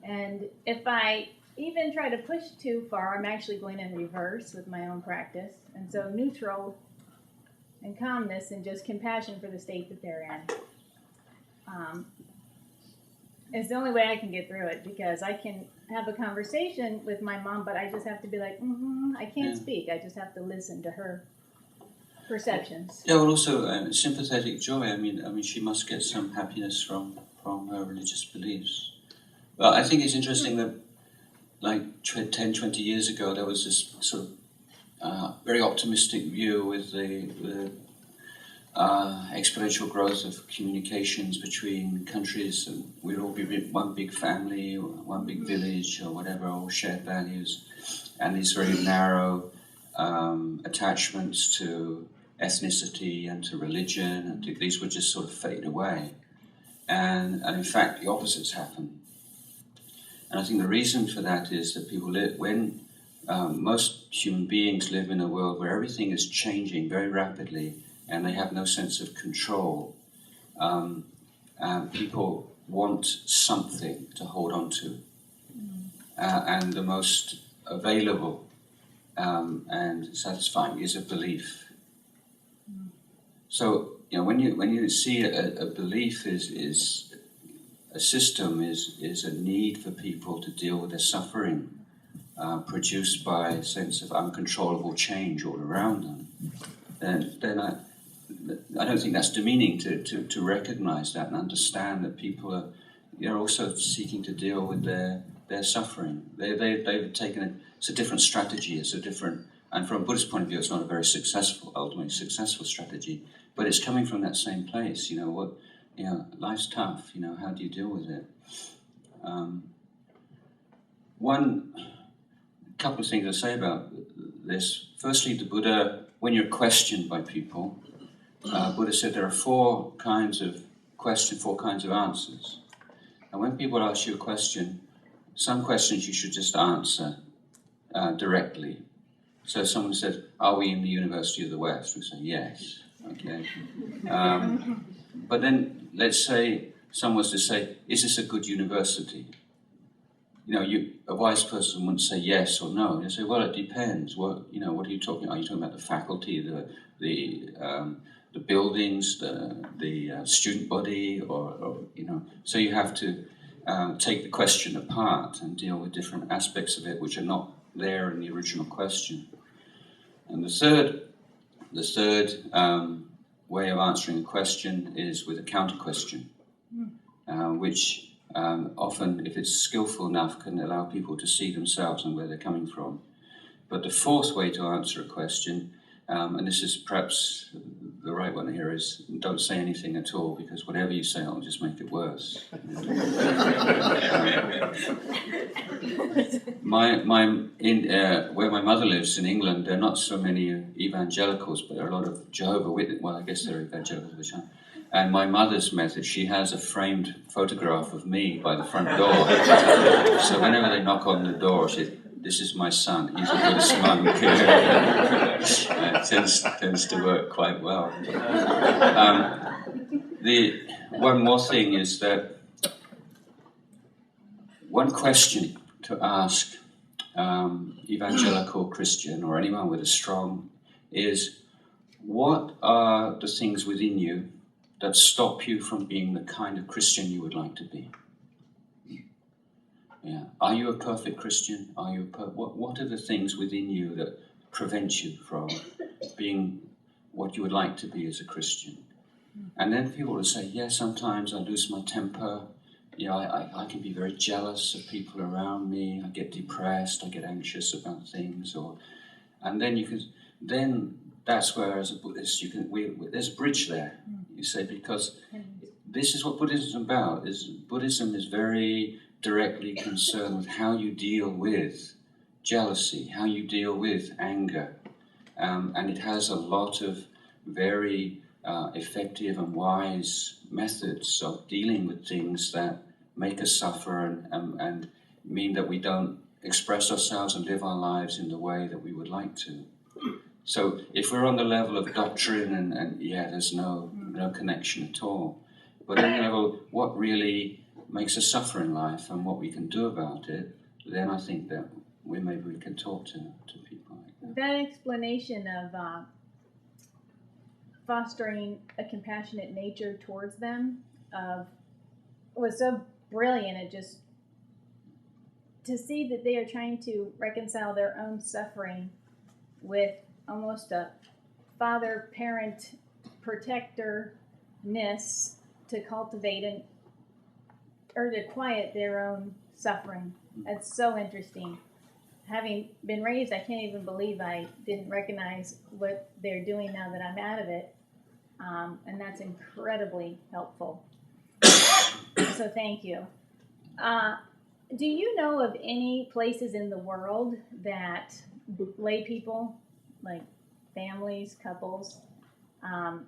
And if I even try to push too far, I'm actually going in reverse with my own practice. And so neutral and calmness and just compassion for the state that they're in is the only way I can get through it, because I can have a conversation with my mom, but I just have to be like, I can't speak. I just have to listen to her perceptions. Yeah, well, also sympathetic joy. I mean, she must get some happiness from her religious beliefs. Well, I think it's interesting that, like 10, 20 years ago, there was this sort of very optimistic view with the exponential growth of communications between countries, and we'd all be one big family, or one big village, or whatever, all shared values, and these very narrow attachments to ethnicity and to religion, and these would just sort of fade away. And in fact, the opposites happen. And I think the reason for that is that people live, when most human beings live in a world where everything is changing very rapidly, and they have no sense of control, people want something to hold on to. And the most available and satisfying is a belief. So, when you see a belief is a system is a need for people to deal with their suffering, produced by a sense of uncontrollable change all around them, then I don't think that's demeaning to recognize that and understand that people are also seeking to deal with their suffering. They've taken it's a different strategy. It's a different, and from a Buddhist point of view, it's not a very ultimately successful strategy, but it's coming from that same place. Life's tough. How do you deal with it? One couple of things to say about this. Firstly, the Buddha, when you're questioned by people, Buddha said there are four kinds of answers. And when people ask you a question, some questions you should just answer directly. So someone said, "Are we in the University of the West?" We say, "Yes." Okay. But then let's say someone was to say, "Is this a good university?" A wise person wouldn't say yes or no. They say, "Well, it depends. What are you talking about? Are you talking about the faculty, the buildings, the student body, or?" So you have to take the question apart and deal with different aspects of it which are not there in the original question. And the third way of answering a question is with a counter question, which often, if it's skillful enough, can allow people to see themselves and where they're coming from. But the fourth way to answer a question, and this is perhaps the right one here, is don't say anything at all, because whatever you say will just make it worse. Where my mother lives in England, there are not so many evangelicals, but there are a lot of Jehovah's Witnesses. Well, I guess there are evangelicals. And my mother's method, she has a framed photograph of me by the front door. So whenever they knock on the door, she says, "This is my son, he's a Buddhist monk." It tends to work quite well. The one more thing is that one question to ask evangelical Christian or anyone with a strong is, what are the things within you that stop you from being the kind of Christian you would like to be? Yeah. Are you a perfect Christian? What are the things within you that prevent you from being what you would like to be as a Christian. And then people will say, yeah, sometimes I lose my temper. You know, I can be very jealous of people around me. I get depressed. I get anxious about things. And then that's where, as a Buddhist, there's a bridge there. You say, because this is what Buddhism is about. Buddhism is very directly concerned with how you deal with jealousy, how you deal with anger, and it has a lot of very effective and wise methods of dealing with things that make us suffer and mean that we don't express ourselves and live our lives in the way that we would like to. So if we're on the level of doctrine and there's no connection at all, but on the level what really makes us suffer in life and what we can do about it, then I think that maybe we can talk to people like that. That explanation of fostering a compassionate nature towards them was so brilliant. It just, to see that they are trying to reconcile their own suffering with almost a father-parent protectorness to cultivate or to quiet their own suffering. That's so interesting. Having been raised, I can't even believe I didn't recognize what they're doing now that I'm out of it. And that's incredibly helpful. So thank you. Do you know of any places in the world that lay people, like families, couples, are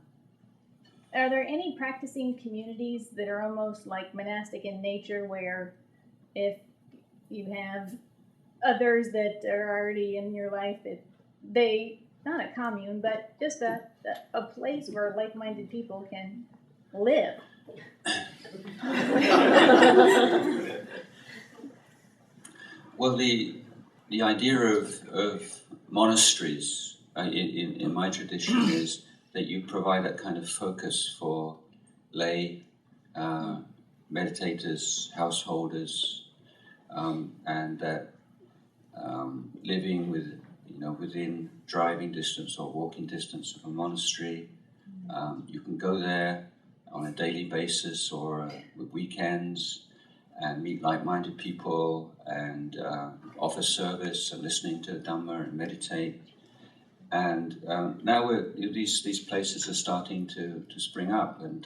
there any practicing communities that are almost like monastic in nature, where if you have others that are already in your life, not a commune, but just a place where like-minded people can live? Well, the idea of monasteries in my tradition is that you provide that kind of focus for lay meditators, householders, and that living within driving distance or walking distance of a monastery, you can go there on a daily basis or weekends and meet like-minded people and offer service and listening to Dhamma and meditate. And now these places are starting to spring up, and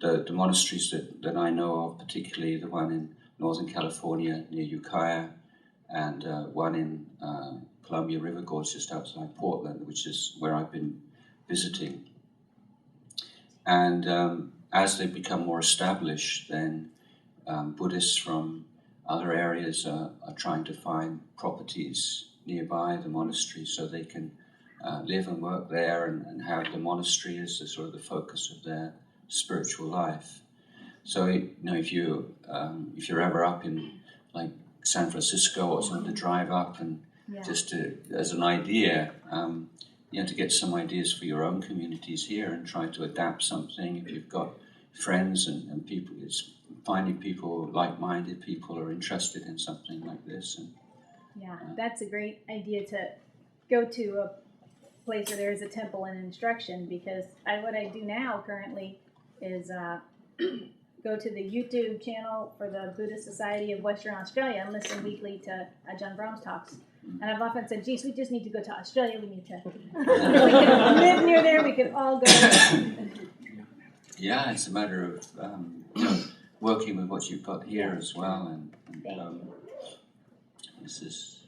the monasteries that I know of, particularly the one in Northern California near U.S.A. and one in Columbia River Gorge just outside Portland, which is where I've been visiting. And as they become more established, then Buddhists from other areas are trying to find properties nearby the monastery so they can live and work there and have the monastery as the sort of the focus of their spiritual life. So if you're ever up in like San Francisco or something, to drive up and just as an idea, to get some ideas for your own communities here and try to adapt something. If you've got friends and people, it's finding people, like-minded people, are interested in something like this. And that's a great idea, to go to a place where there is a temple and instruction, because what I do now currently is go to the YouTube channel for the Buddhist Society of Western Australia and listen weekly to Ajahn Brahm's talks. And I've often said, geez, we just need to go to Australia. We need to we can live near there. We could all go. Yeah, it's a matter of working with what you've got here as well. And this is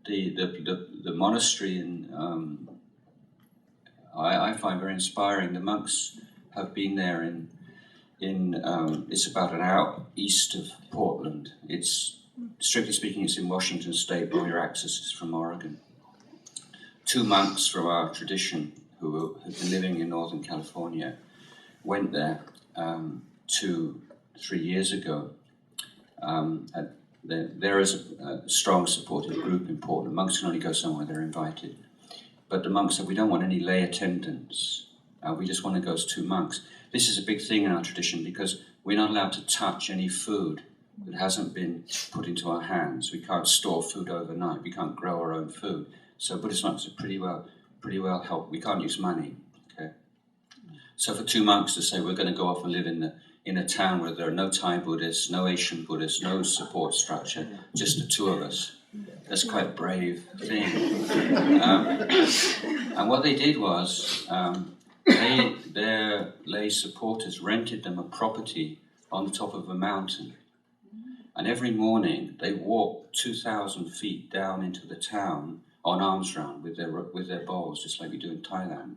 the monastery in I find very inspiring. The monks have been there in it's about an hour east of Portland. It's strictly speaking, it's in Washington State, but all your access is from Oregon. 2 monks from our tradition who have been living in Northern California went there 2-3 years ago. There is a strong supportive group in Portland. Monks can only go somewhere they're invited. But the monks said, we don't want any lay attendants. We just want to go as 2 monks. This is a big thing in our tradition because we're not allowed to touch any food that hasn't been put into our hands. We can't store food overnight. We can't grow our own food. So Buddhist monks are pretty well helped. We can't use money. Okay. So for 2 months to say we're going to go off and live in a town where there are no Thai Buddhists, no Asian Buddhists, no support structure, just the two of us. That's quite a brave thing. And what they did was their lay supporters rented them a property on the top of a mountain. And every morning they walked 2,000 feet down into the town on arms round with their bowls, just like we do in Thailand.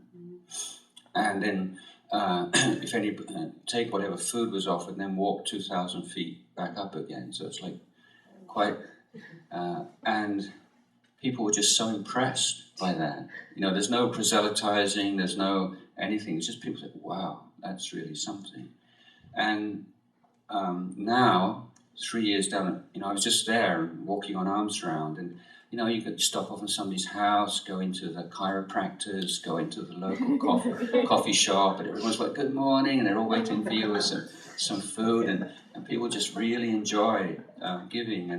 And then if any take whatever food was offered, and then walk 2,000 feet back up again. So it's like quite, and people were just so impressed by that. You know, there's no proselytizing, there's no anything. It's just people say, "Wow, that's really something." And now, 3 years down, you know, I was just there walking on arms round, and you know, you could stop off in somebody's house, go into the chiropractors, go into the local coffee shop, and everyone's like, "Good morning," and they're all waiting for you with some food, and people just really enjoy giving.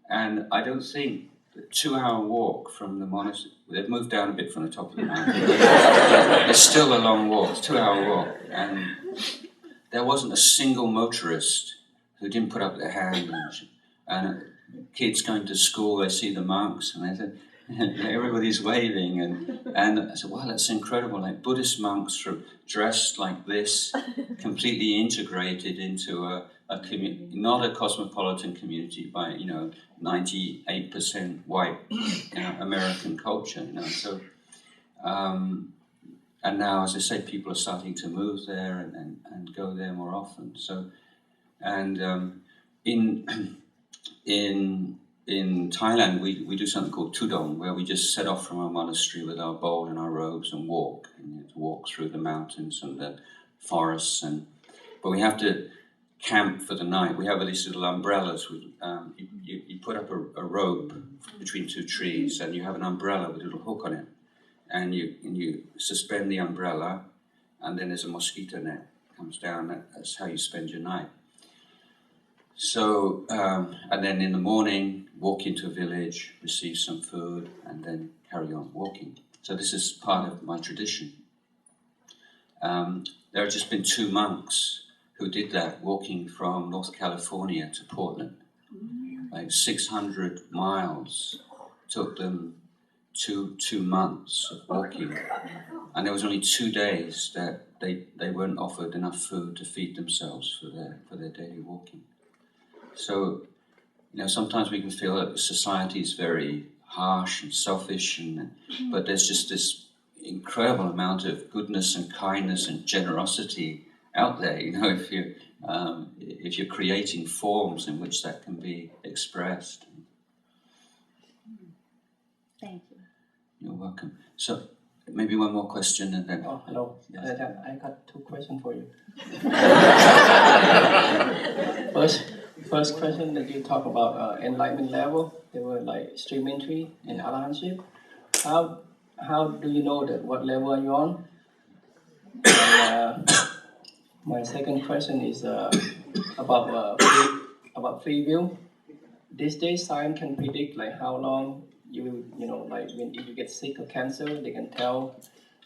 And I don't think the 2-hour walk from the monastery, they've moved down a bit from the top of the mountain. It's still a long walk, it's a 2-hour walk, and there wasn't a single motorist who didn't put up their hand, and kids going to school, they see the monks, and they said, everybody's waving, and I said, wow, that's incredible, like Buddhist monks dressed like this, completely integrated into a community, not a cosmopolitan community by, you know, 98% white American culture, you know, so, and now, as I say, people are starting to move there and go there more often, so, and in Thailand, we do something called tudong, where we just set off from our monastery with our bowl and our robes and walk through the mountains and the forests. But we have to camp for the night. We have these little umbrellas. You put up a rope between two trees, and you have an umbrella with a little hook on it, and you suspend the umbrella, and then there's a mosquito net comes down. That's how you spend your night. So, and then in the morning, walk into a village, receive some food, and then carry on walking. So this is part of my tradition. There have just been 2 monks who did that, walking from North California to Portland. Like 600 miles took them 2 months of walking. And there was only 2 days that they weren't offered enough food to feed themselves for their daily walking. So, you know, sometimes we can feel that society is very harsh and selfish, but there's just this incredible amount of goodness and kindness and generosity out there. You know, if you're creating forms in which that can be expressed. Thank you. You're welcome. So, maybe one more question and then... Oh, hello. Yes. I got 2 questions for you. First question that you talk about enlightenment level, they were like stream entry and arahantship. How do you know that what level are you on? And, my second question is about free will. These days, science can predict like how long you know, like if you get sick or cancer, they can tell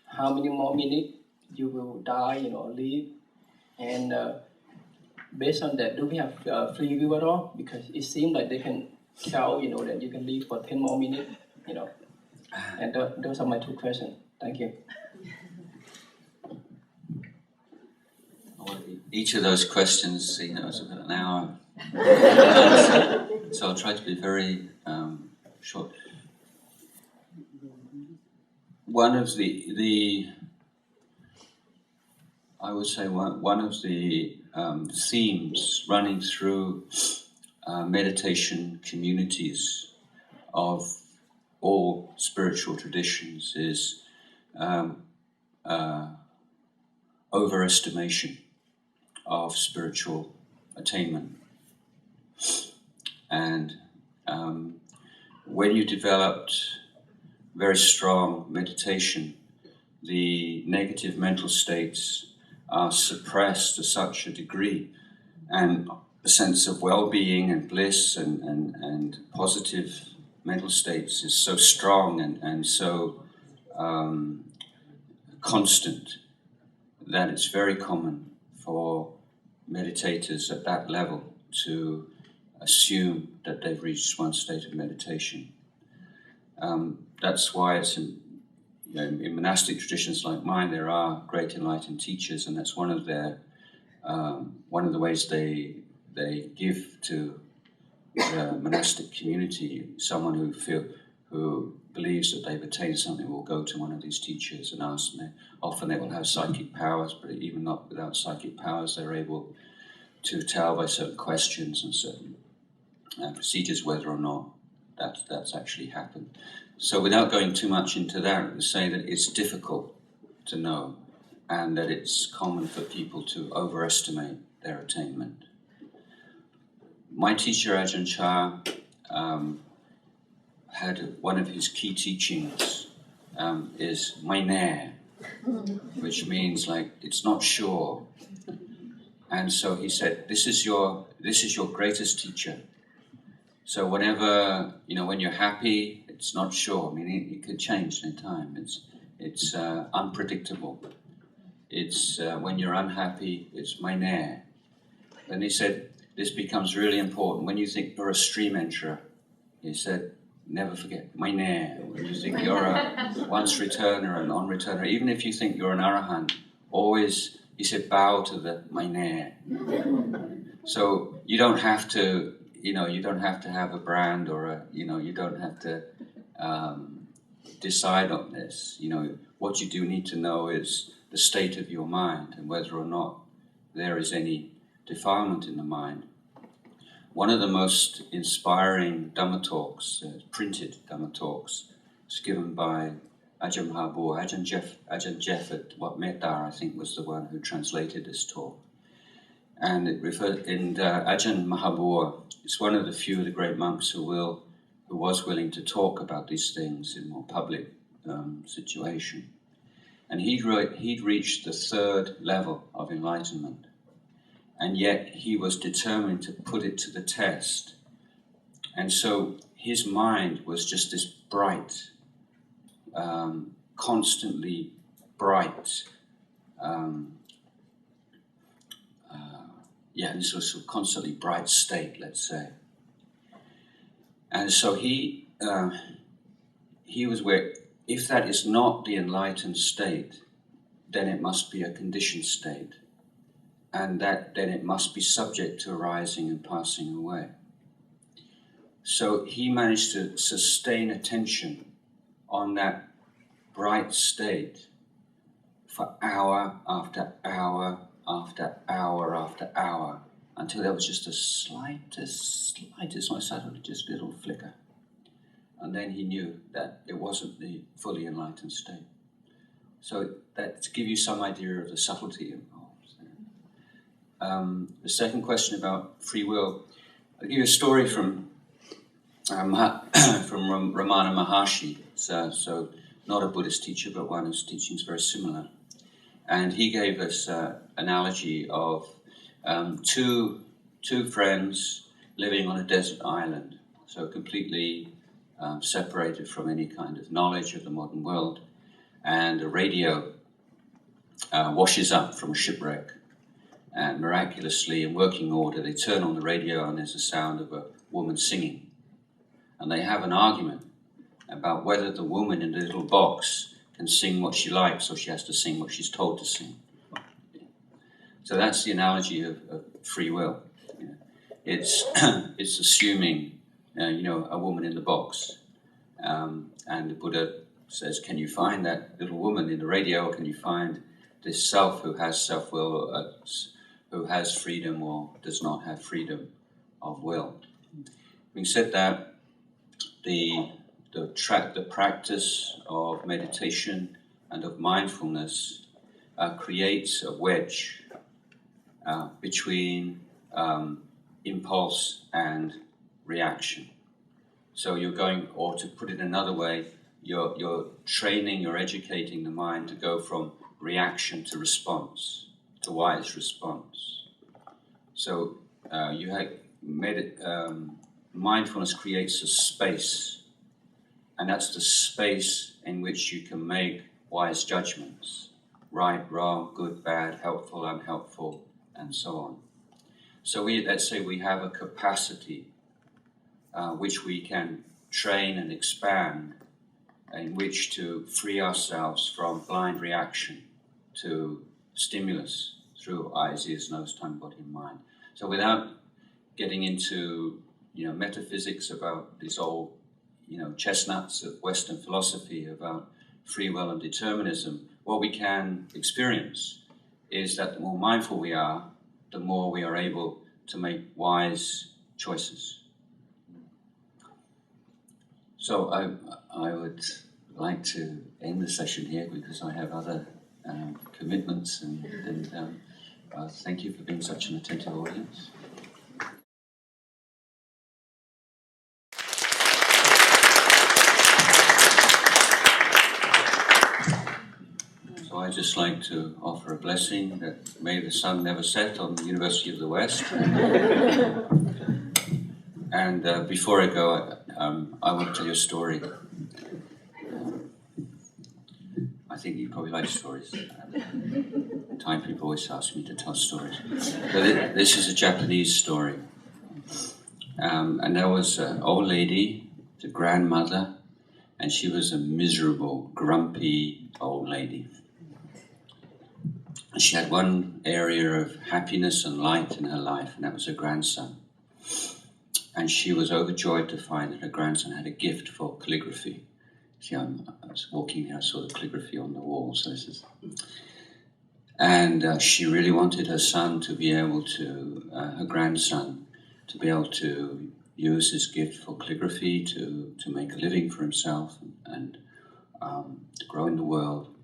how many more minutes you will die, you know, live, and based on that, do we have free will at all? Because it seems like they can tell, you know, that you can live for 10 more minutes, you know. And those are my 2 questions. Thank you. Each of those questions, you know, is about an hour. So I'll try to be very short. One of I would say one of the themes running through meditation communities of all spiritual traditions is overestimation of spiritual attainment. And when you developed very strong meditation, the negative mental states are suppressed to such a degree, and a sense of well-being and bliss and positive mental states is so strong and so constant that it's very common for meditators at that level to assume that they've reached one state of meditation. That's why it's in monastic traditions like mine, there are great enlightened teachers, and that's one of the ways they give to the monastic community. Someone who believes that they've attained something will go to one of these teachers and ask them. Often they will have psychic powers, but even not without psychic powers, they're able to tell by certain questions and certain procedures whether or not that's actually happened. So without going too much into that, I would say that it's difficult to know and that it's common for people to overestimate their attainment. My teacher, Ajahn Cha, had one of his key teachings is mai nae, which means like it's not sure. And so he said, this is your greatest teacher. So whenever, when you're happy, it's not sure. I mean, it could change in time. It's unpredictable. It's when you're unhappy, it's mai nae. And he said, this becomes really important. When you think you're a stream enterer, he said, never forget, mai nae. When you think you're a once returner, a non-returner, even if you think you're an arahant, always, he said, bow to the mai nae. So you don't have to, you don't have to have a brand or you don't have to decide on this. What you do need to know is the state of your mind and whether or not there is any defilement in the mind. One of the most inspiring Dhamma talks, printed Dhamma talks, was given by Ajahn Mahabua. Ajahn Jeff at Wat Nong Pa Pong, I think, was the one who translated this talk. And it referred in Ajahn Mahabua. It's one of the few of the great monks who was willing to talk about these things in more public situation. And he'd reached the third level of enlightenment. And yet he was determined to put it to the test. And so his mind was just this bright, constantly bright, this was a constantly bright state, let's say. And so he was where, if that is not the enlightened state, then it must be a conditioned state. And that then it must be subject to arising and passing away. So he managed to sustain attention on that bright state for hour after hour after hour after hour until there was just the slightest just little flicker. And then he knew that it wasn't the fully enlightened state. So that to give you some idea of the subtlety involved. The second question about free will, I'll give you a story from Ramana Maharshi. So not a Buddhist teacher, but one whose teaching is very similar. And he gave us an analogy of two friends living on a desert island, so completely separated from any kind of knowledge of the modern world. And a radio washes up from a shipwreck. And miraculously, in working order, they turn on the radio and there's the sound of a woman singing. And they have an argument about whether the woman in the little box can sing what she likes or she has to sing what she's told to sing. So that's the analogy of free will. It's assuming, a woman in the box. And the Buddha says, can you find that little woman in the radio, or can you find this self who has self-will, who has freedom or does not have freedom of will? Having said that, the practice of meditation and of mindfulness creates a wedge between impulse and reaction. So you're going, or to put it another way, you're training, you're educating the mind to go from reaction to response, to wise response. So mindfulness creates a space And that's the space in which you can make wise judgments. Right, wrong, good, bad, helpful, unhelpful, and so on. So let's say we have a capacity which we can train and expand, in which to free ourselves from blind reaction to stimulus through eyes, ears, nose, tongue, body, and mind. So without getting into metaphysics about these old chestnuts of Western philosophy about free will and determinism, what we can experience is that the more mindful we are, the more we are able to make wise choices. So I would like to end the session here because I have other commitments, and thank you for being such an attentive audience. So I'd just like to offer a blessing that may the sun never set on the University of the West. And before I go, I want to tell you a story. I think you probably like stories. Thai people always ask me to tell stories. But this is a Japanese story. And there was an old lady, the grandmother, and she was a miserable, grumpy old lady. And she had one area of happiness and light in her life, and that was her grandson. And she was overjoyed to find that her grandson had a gift for calligraphy. See, I was walking here, I saw the calligraphy on the wall. So this is, and she really wanted her son to be able to, her grandson, to be able to use his gift for calligraphy to make a living for himself and to grow in the world.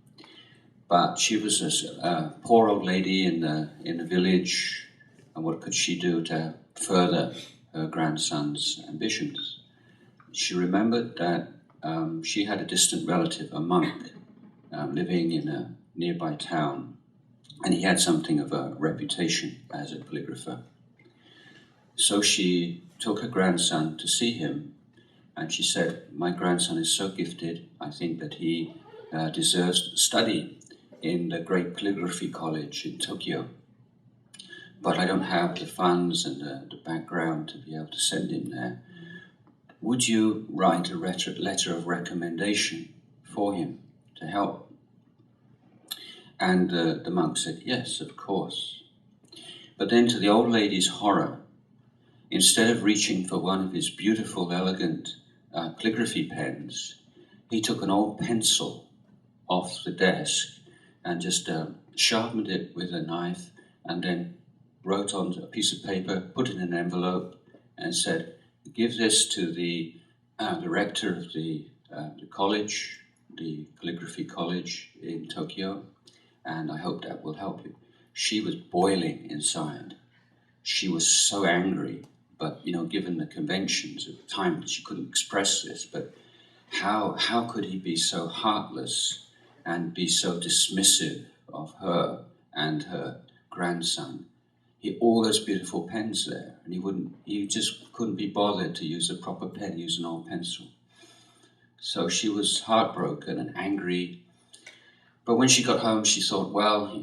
But she was a poor old lady in the village, and what could she do to further her grandson's ambitions? She remembered that she had a distant relative, a monk, living in a nearby town, and he had something of a reputation as a calligrapher. So she took her grandson to see him, and she said, "My grandson is so gifted, I think that he deserves to study in the great calligraphy college in Tokyo. But I don't have the funds and the background to be able to send him there. Would you write a letter of recommendation for him to help?" And the monk said, "Yes, of course." But then to the old lady's horror, instead of reaching for one of his beautiful, elegant calligraphy pens, he took an old pencil off the desk and just sharpened it with a knife and then wrote on a piece of paper, put it in an envelope, and said, "Give this to the rector of the college, the calligraphy college in Tokyo, and I hope that will help you." She was boiling inside. She was so angry, but given the conventions of the time, she couldn't express this. But how could he be so heartless and be so dismissive of her and her grandson? He had all those beautiful pens there, and he just couldn't be bothered to use a proper pen, use an old pencil. So she was heartbroken and angry. But when she got home, she thought, well,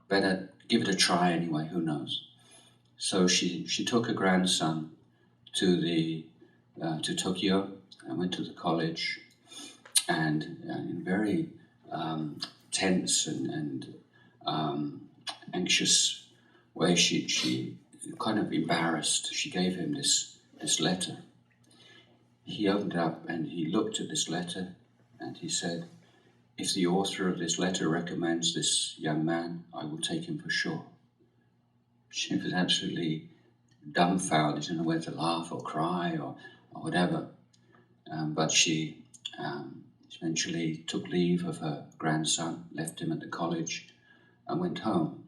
better give it a try anyway, who knows. So she took her grandson to Tokyo and went to the college, and in very tense and anxious way, she kind of embarrassed. She gave him this letter. He opened it up and he looked at this letter and he said, "If the author of this letter recommends this young man, I will take him for sure." She was absolutely dumbfounded. She didn't know whether to laugh or cry or whatever. But she eventually took leave of her grandson, left him at the college, and went home.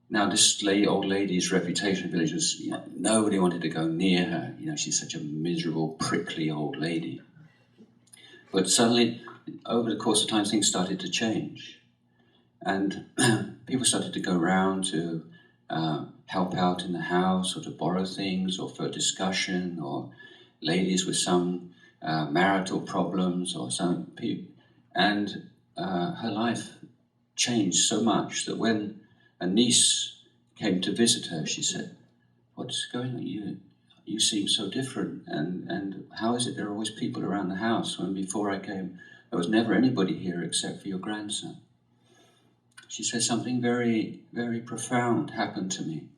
Now, this old lady's reputation in the village was, nobody wanted to go near her. She's such a miserable, prickly old lady. But suddenly, over the course of time, things started to change. And people started to go round to help out in the house or to borrow things or for discussion. ladies with some marital problems or some people, and her life changed so much that when a niece came to visit her, she said, "What's going on? You seem so different, and how is it there are always people around the house when before I came there was never anybody here except for your grandson?" She said something very, very profound happened to me.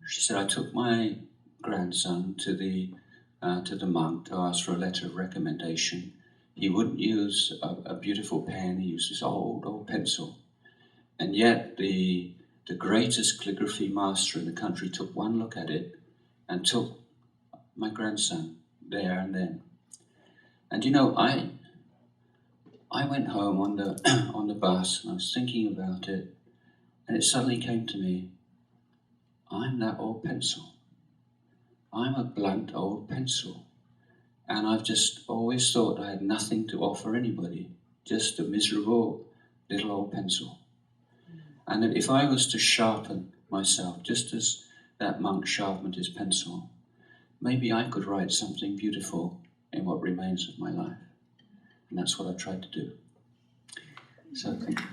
She said, "I took my grandson to the monk to ask for a letter of recommendation. He wouldn't use a beautiful pen, he used this old pencil. And yet the greatest calligraphy master in the country took one look at it and took my grandson there and then." And I went home on the bus and I was thinking about it, and it suddenly came to me, I'm that old pencil. I'm a blunt old pencil. And I've just always thought I had nothing to offer anybody, just a miserable little old pencil. And that if I was to sharpen myself, just as that monk sharpened his pencil, maybe I could write something beautiful in what remains of my life. And that's what I tried to do. So thank you.